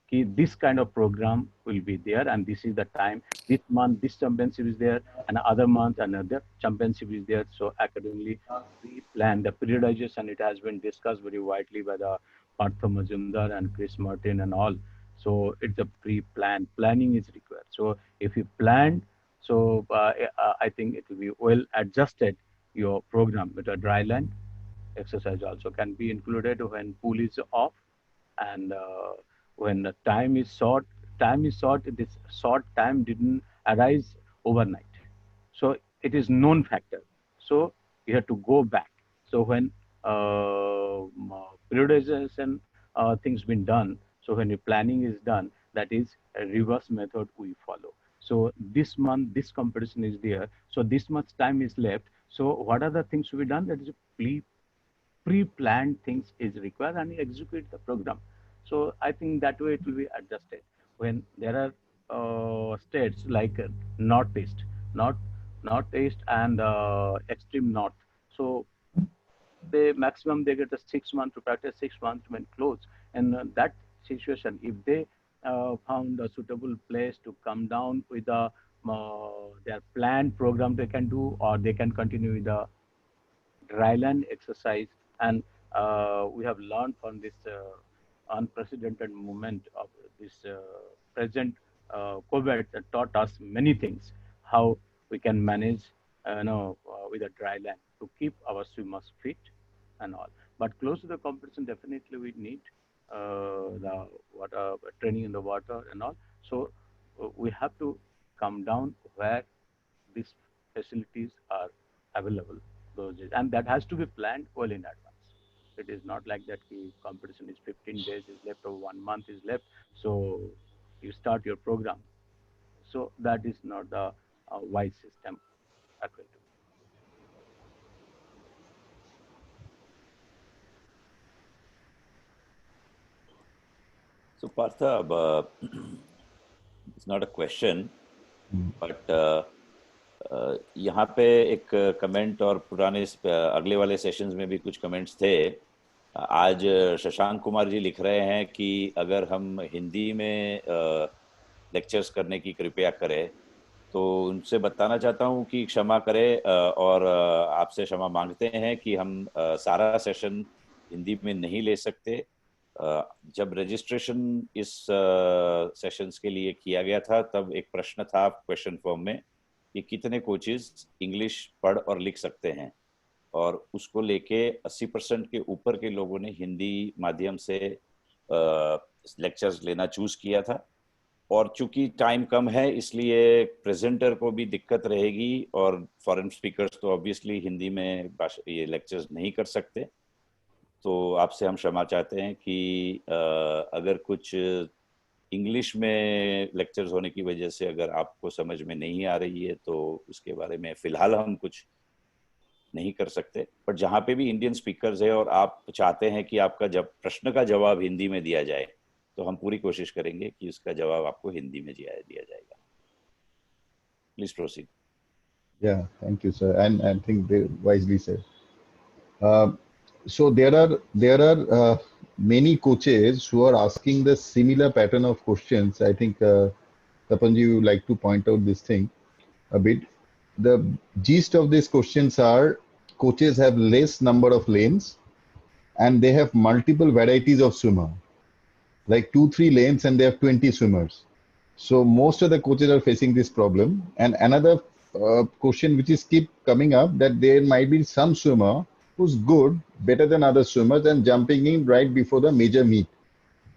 Okay, this kind of program will be there, and this is the time. This month, this championship is there, and other month, another championship is there. So accordingly, we plan the periodization. It has been discussed very widely by the Partha Majumdar and Chris Martin and all. So it's a pre-plan. Planning is required. So if you plan, so I think it will be well adjusted your program with a dry land exercise also can be included when pool is off, and when the time is short, this short time didn't arise overnight. So it is known factor. So you have to go back. So when periodization things been done, so when your planning is done, that is a reverse method we follow. So this month, this competition is there. So this much time is left. So what are the things to be done? That is pre-planned things is required and you execute the program. So I think that way it will be adjusted. When there are states like Northeast, North, Northeast and extreme North. So they maximum they get a 6 month to practice, 6 months when close. And that situation, if they found a suitable place to come down with their planned program they can do, or they can continue with the dryland exercise. And we have learned from this unprecedented movement of this present COVID that taught us many things, how we can manage with a dry land to keep our swimmers fit and all. But close to the competition, definitely we need the water training in the water and all. So we have to come down where these facilities are available those days, and that has to be planned well in advance. It is not like that the competition is 15 days is left or 1 month is left, so you start your program. So that is not the wise system according to me. So Partha, it's not a question, but यहाँ पे एक comment और पुराने अगले वाले sessions में भी कुछ कमेंट्स थे. आज शशांक कुमार जी लिख रहे हैं कि अगर हम हिंदी में लेक्चर्स करने की कृपया करें, तो उनसे बताना चाहता हूं कि क्षमा करें और आपसे क्षमा मांगते हैं कि हम सारा सेशन हिंदी में नहीं ले सकते. जब रजिस्ट्रेशन इस सेशंस के लिए किया गया था, तब एक प्रश्न था क्वेश्चन फॉर्म में कि कितने कोचेस इंग्लिश पढ़ और लिख सकते हैं, और उसको लेके 80% के ऊपर के लोगों ने हिंदी माध्यम से लेक्चर्स लेना चूज किया था. और चूंकि टाइम कम है, इसलिए प्रेजेंटर को भी दिक्कत रहेगी, और फॉरेन स्पीकर्स तो ऑब्वियसली हिंदी में ये लेक्चर्स नहीं कर सकते. तो आपसे हम क्षमा चाहते हैं कि अगर कुछ इंग्लिश में लेक्चर्स होने की वजह से अगर आपको समझ में नहीं आ रही है, तो उसके बारे में फिलहाल हम कुछ नहीं कर सकते. बट जहाँ पे भी इंडियन स्पीकर्स है और आप चाहते हैं कि आपका जब प्रश्न का जवाब हिंदी में दिया जाए, तो हम पूरी कोशिश करेंगे कि उसका जवाब आपको हिंदी में दिया जाएगा. Please proceed. Yeah, thank you, sir. And I think they wisely said. So there are many coaches who are asking the similar pattern of questions. I think Tapanji, you would like to point out this thing a bit. The gist of these questions are coaches have less number of lanes and they have multiple varieties of swimmer, like 2-3 lanes, and they have 20 swimmers. So most of the coaches are facing this problem. And another question which is keep coming up, that there might be some swimmer who's good, better than other swimmers, and jumping in right before the major meet.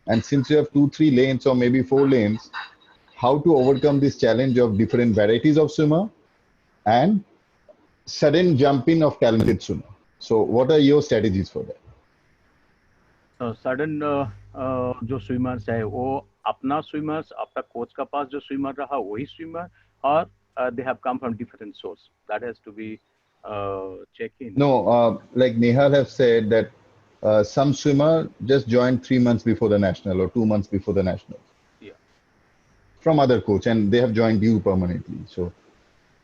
And since you have 2-3 lanes or maybe 4 lanes, how to overcome this challenge of different varieties of swimmer and sudden jumping of talented swimmer? So what are your strategies for that? So sudden जो swimmers है वो अपना swimmers, अपना coach का पास जो swimmer रहा वही swimmer, और they have come from different source. That has to be checked in. No, like Nehal have said that some swimmer just joined 3 months before the national or 2 months before the national. Yeah. From other coach, and they have joined you permanently. So.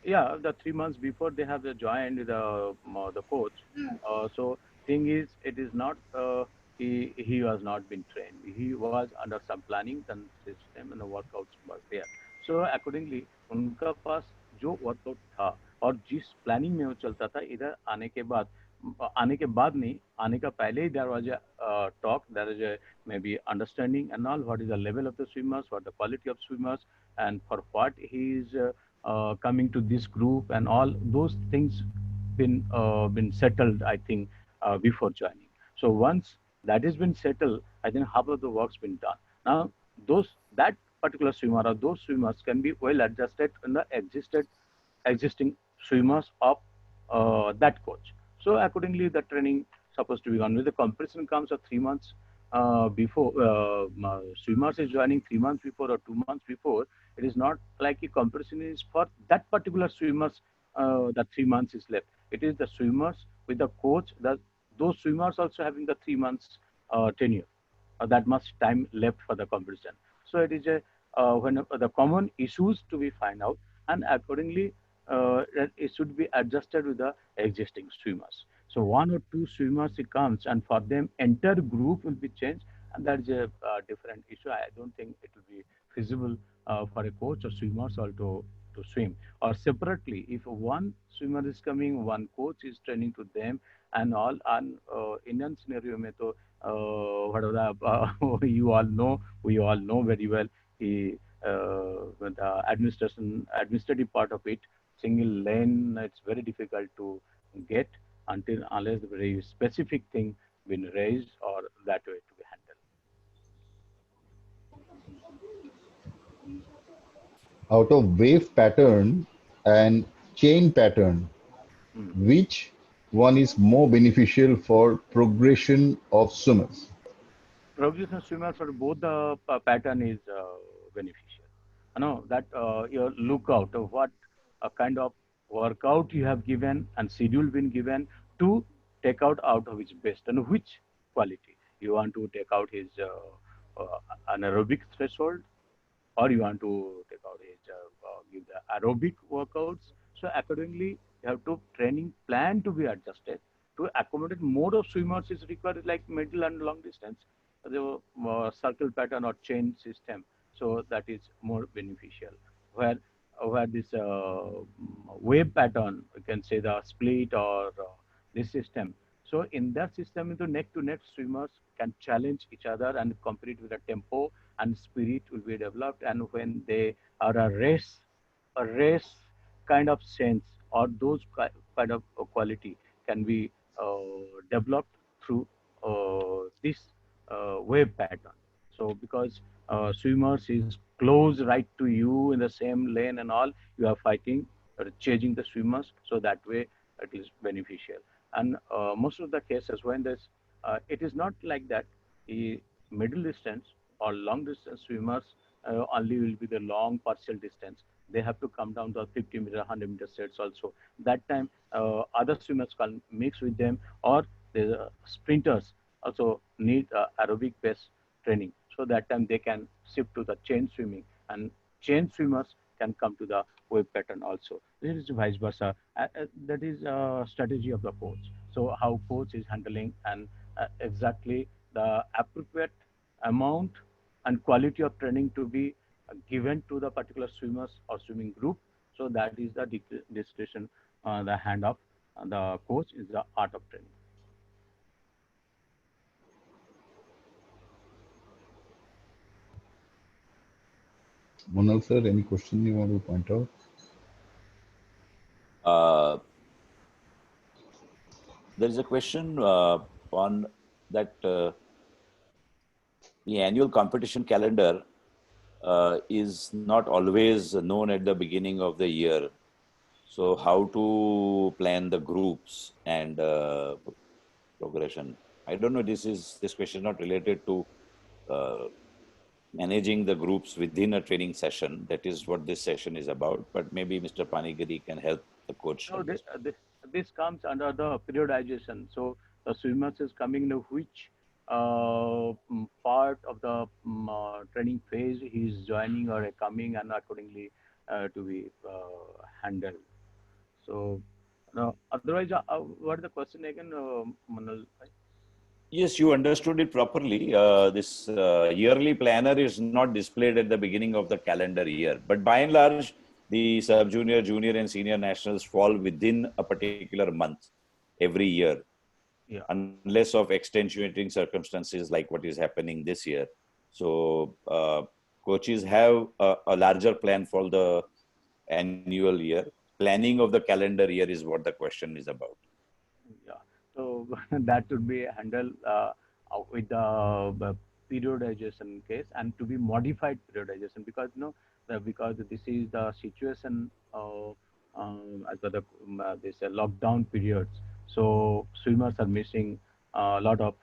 Yeah, the 3 months before they have joined the coach. So thing is, it is not he was not been trained. He was under some planning and system, and the workouts was there. So accordingly, उनका पास जो workout था और जिस planning में वो चलता था, इधर आने के बाद नहीं, आने का पहले ही there was a talk, there is a maybe understanding and all, what is the level of the swimmers, what the quality of swimmers, and for what he is coming to this group, and all those things been settled, I think, before joining. So once that has been settled, I think half of the work's been done. Now that particular swimmer or those swimmers can be well adjusted in the existing swimmers of that coach. So accordingly, the training supposed to be on. With the competition comes 3 months before, swimmers is joining 3 months before or 2 months before. It is not like a competition is for that particular swimmers. The 3 months is left. It is the swimmers with the coach. Those swimmers also having the 3 months tenure. That much time left for the competition. So it is a when the common issues to be find out, and accordingly it should be adjusted with the existing swimmers. So one or two swimmers it comes, and for them entire group will be changed, and that is a different issue. I don't think it will be feasible for a coach or swimmers all to swim. Or separately, if one swimmer is coming, one coach is training to them, and all. And Indian scenario mein to whatever you all know, we all know very well. The administrative part of it, single lane, it's very difficult to get until unless the very specific thing been raised or that way to be handled. Out of wave pattern and chain pattern, which one is more beneficial for progression of swimmers? Progression swimmers for both the pattern is beneficial. You know that your lookout of what kind of workout you have given and schedule been given to take out of his best, and which quality you want to take out his anaerobic threshold, or you want to take out his give the aerobic workouts. So accordingly, you have to training plan to be adjusted to accommodate more of swimmers is required, like middle and long distance, the circle pattern or chain system. So that is more beneficial. Where this wave pattern, you can say the split or this system. So in that system, into neck to neck swimmers can challenge each other and compete with the tempo, and spirit will be developed. And when they are a race kind of sense or those kind of quality can be developed through this wave pattern. So because swimmers is close right to you in the same lane and all, you are fighting or changing the swimmers. So that way it is beneficial. And most of the cases when there's, it is not like that. The middle distance or long distance swimmers only will be the long partial distance. They have to come down to 50-meter, 100-meter sets also. That time, other swimmers can mix with them, or the sprinters also need aerobic based training. So that time they can shift to the chain swimming, and chain swimmers can come to the wave pattern also. This is vice versa. That is a strategy of the coach. So how coach is handling, and exactly the appropriate amount and quality of training to be given to the particular swimmers or swimming group. So that is the discretion, the hand of the coach is the art of training. Monal sir, any question you want to point out? There is a question on that the annual competition calendar is not always known at the beginning of the year. So how to plan the groups and progression? I don't know. This question is not related to managing the groups within a training session. That is what this session is about. But maybe Mr. Panigiri can help the coach. No, this comes under the periodization. So the swimmers is coming to which part of the training phase he is joining or coming, and accordingly to be handled. So no, otherwise, what is the question again, Manal? Yes, you understood it properly. This yearly planner is not displayed at the beginning of the calendar year, but by and large, the sub-junior, junior, and senior nationals fall within a particular month every year, Yeah. unless of extenuating circumstances like what is happening this year. So coaches have a larger plan for the annual year. Planning of the calendar year is what the question is about. Yeah. So that would be handled with the periodization case, and to be modified periodization, because because this is the situation as per the this lockdown periods. So swimmers are missing a lot of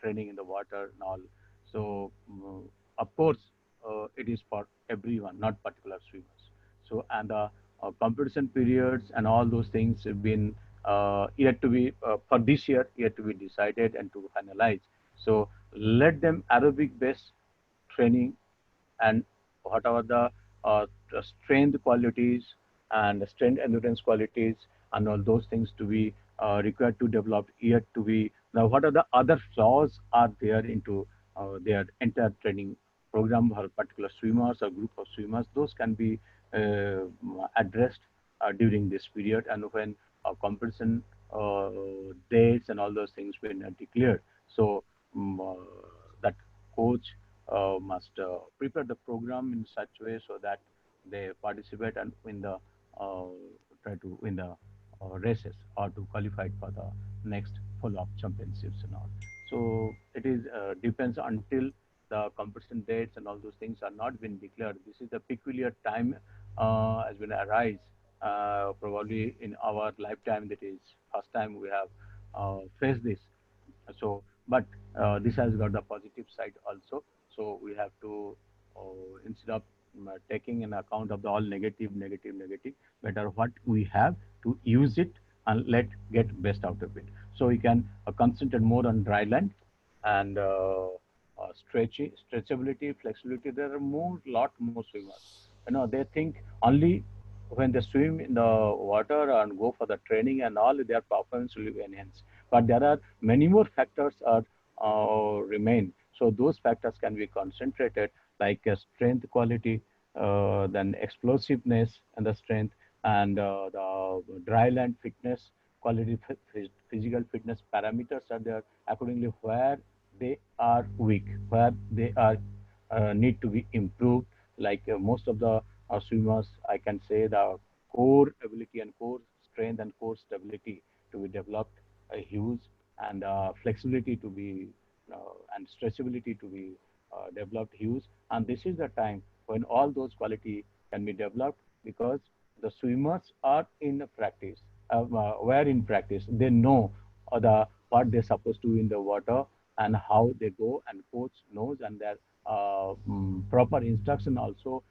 training in the water and all. So of course, it is for everyone, not particular swimmers. So and the competition periods and all those things have been yet to be for this year yet to be decided and to finalize. So let them aerobic based training and whatever the strength qualities and strength endurance qualities and all those things to be required to develop yet to be. Now what are the other flaws are there into their entire training program for particular swimmers or group of swimmers, those can be uh, addressed during this period. And when competition uh, dates and all those things been declared, so that coach must prepare the program in such way so that they participate and win the try to win the races or to qualify for the next follow-up championships and all. So it is depends until the competition dates and all those things are not been declared. This is the peculiar time has been arise. Probably in our lifetime, that is first time we have faced this. So but this has got the positive side also. So we have to instead of taking in account of the all negative, better what we have to use it and let get best out of it. So we can concentrate more on dry land and stretchability, flexibility. There are lot more swimmers. They think only when they swim in the water and go for the training and all, their performance will be enhanced. But there are many more factors are remain. So those factors can be concentrated like strength quality, then explosiveness and the strength, and the dry land fitness quality, physical fitness parameters are there accordingly where they are weak, where they are need to be improved. Like most of the swimmers, I can say the core ability and core strength and core stability to be developed huge, and flexibility to be and stretchability to be developed huge. And this is the time when all those quality can be developed because the swimmers are in practice, were in practice. They know the what they're supposed to do in the water and how they go, and coach knows, and their proper instruction also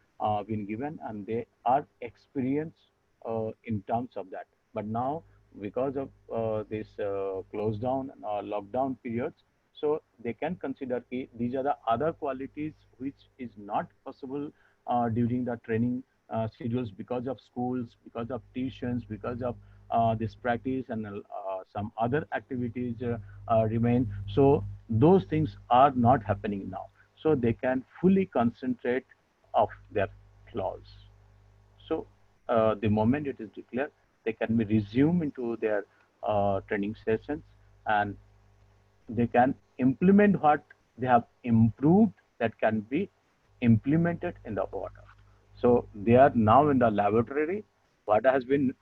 been given, and they are experienced in terms of that. But now, because of this close down or lockdown periods, so they can consider these are the other qualities which is not possible during the training schedules because of schools, because of tuitions, because of this practice and some other activities remain. So those things are not happening now. So they can fully concentrate of their flaws. So the moment it is declared, they can be resumed into their training sessions, and they can implement what they have improved that can be implemented in the water. So they are now in the laboratory, what has been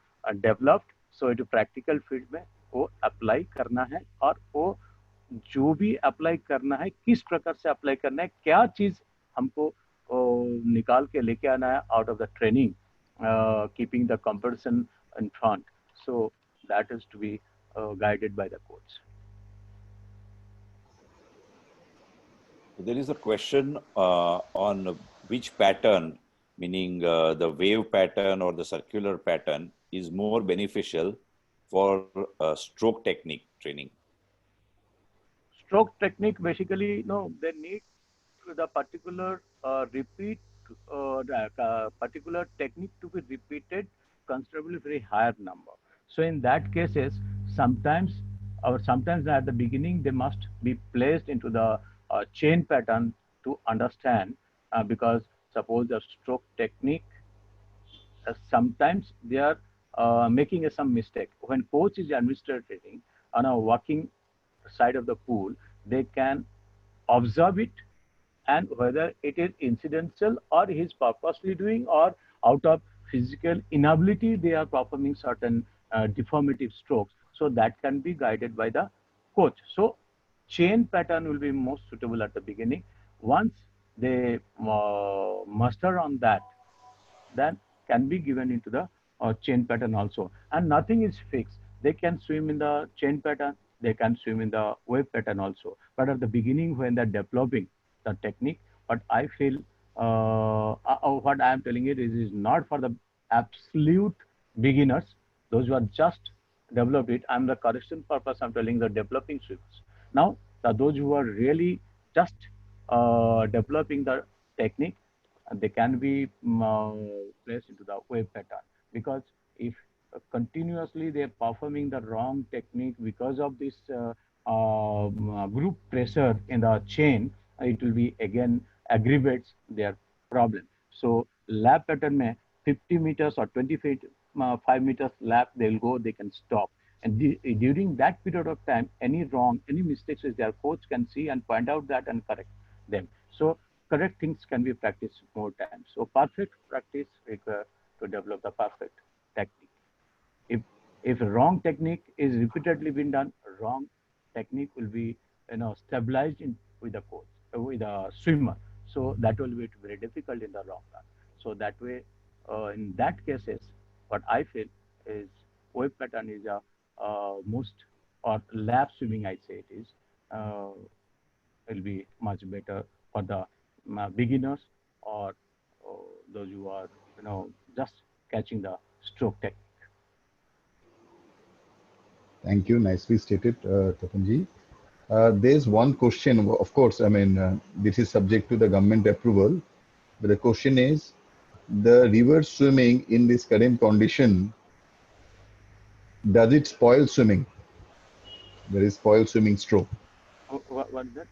developed, so it practical field में वो apply करना है, और वो जो भी apply करना है किस प्रकार से अप्लाई करना है, क्या चीज हमको निकाल के लेके आना है out of the training, keeping the competition in front. So that is to be guided by the coach. There is a question on which pattern, meaning the wave pattern or the circular pattern, is more beneficial for stroke technique training. Stroke technique, basically, no, they need the particular repeat, particular technique to be repeated considerably very higher number. So in that cases, sometimes at the beginning they must be placed into the chain pattern to understand, because suppose the stroke technique, sometimes they are making some mistake. When coach is administrating on a walking side of the pool, they can observe it, and whether it is incidental or he is purposely doing, or out of physical inability they are performing certain deformative strokes. So that can be guided by the coach. So chain pattern will be most suitable at the beginning. Once they muster on that, then can be given into the chain pattern also. And nothing is fixed. They can swim in the chain pattern, they can swim in the wave pattern also. But at the beginning, when they're developing the technique, what I feel, what I am telling it is not for the absolute beginners, those who are just developed it. I'm the correction purpose, I'm telling the developing swimmers. Now, those who are really just developing the technique, they can be placed into the wave pattern, because if continuously they're performing the wrong technique because of this group pressure in the chain, it will be again aggravates their problem. So lap pattern may 50 meters or 20 feet, 5 meters lap, they'll go, they can stop. And during that period of time, any wrong, any mistakes is their coach can see and point out that and correct them. So correct things can be practiced more times. So perfect practice requires to develop the perfect technique. If wrong technique is repeatedly been done, wrong technique will be stabilized with the coach, with the swimmer. So that will be very difficult in the long run. So that way, in that cases, what I feel is wave pattern is a most, or lap swimming I say it is, will be much better for the beginners, or those who are just catching the stroke technique. Thank you. Nicely stated, Tapanji. There's one question, of course, I mean, this is subject to the government approval, but the question is, the river swimming in this current condition, does it spoil swimming? There is spoil swimming stroke. What is that?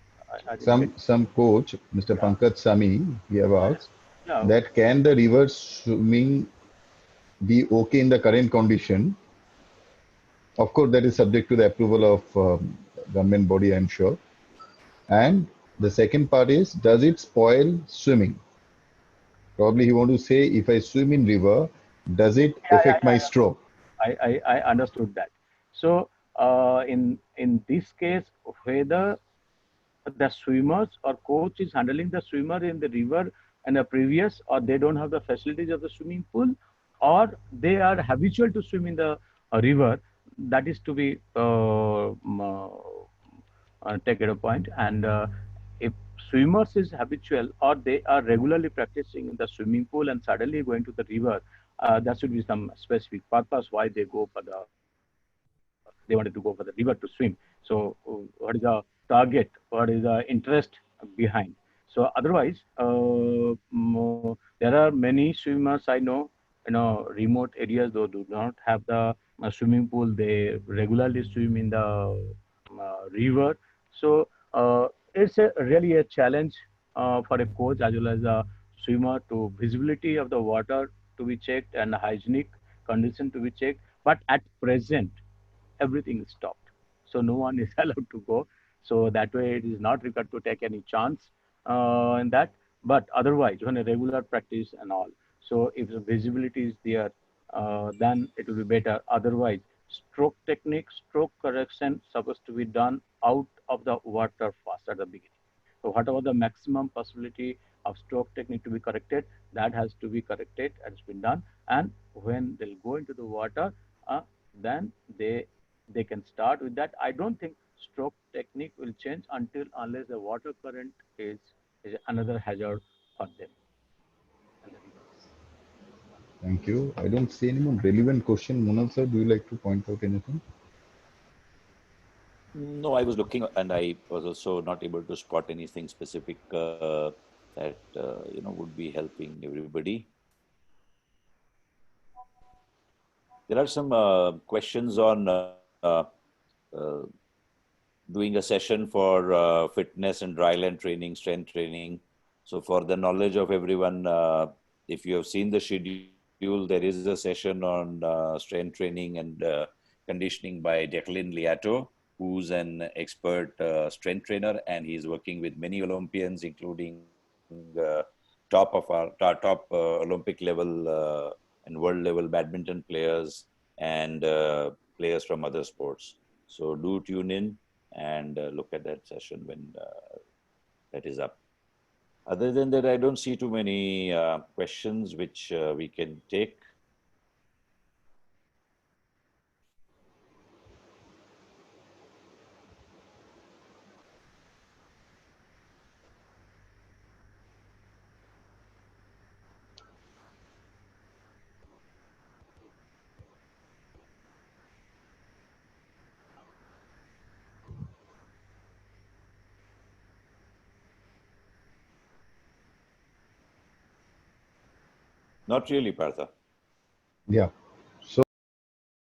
I didn't get Some coach, Mr. Pankaj Sami, he have asked yeah. that can the river swimming be okay in the current condition? Of course, that is subject to the approval of government body, I'm sure. And the second part is, does it spoil swimming? Probably he want to say, if I swim in river, does it affect my stroke? I understood that. So in this case, whether the swimmers or coach is handling the swimmer in the river and the previous, or they don't have the facilities of the swimming pool, or they are habitual to swim in the river, that is to be take a point. And if swimmers is habitual, or they are regularly practicing in the swimming pool and suddenly going to the river, there should be some specific purpose why they go for the, they wanted to go for the river to swim. So what is the target, what is the interest behind? So otherwise, there are many swimmers I know, remote areas, though do not have the swimming pool, they regularly swim in the river. So it's really a challenge for a coach as well as a swimmer to visibility of the water to be checked and hygienic condition to be checked. But at present, everything is stopped. So no one is allowed to go. So that way it is not required to take any chance in that. But otherwise, when a regular practice and all, so if the visibility is there, then it will be better. Otherwise, stroke technique, stroke correction supposed to be done out of the water first at the beginning. So whatever the maximum possibility of stroke technique to be corrected, that has to be corrected, has been done. And when they'll go into the water, then they can start with that. I don't think stroke technique will change unless the water current is another hazard for them. Thank you. I don't see any more relevant question. Munal sir, do you like to point out anything? No, I was looking and I was also not able to spot anything specific that would be helping everybody. There are some questions on doing a session for fitness and dryland training, strength training. So for the knowledge of everyone, if you have seen the schedule, there is a session on strength training and conditioning by Declan Liato, who's an expert strength trainer, and he's working with many Olympians, including top Olympic level and world level badminton players and players from other sports. So do tune in and look at that session when that is up. Other than that, I don't see too many questions which we can take. Not really, Partha. Yeah.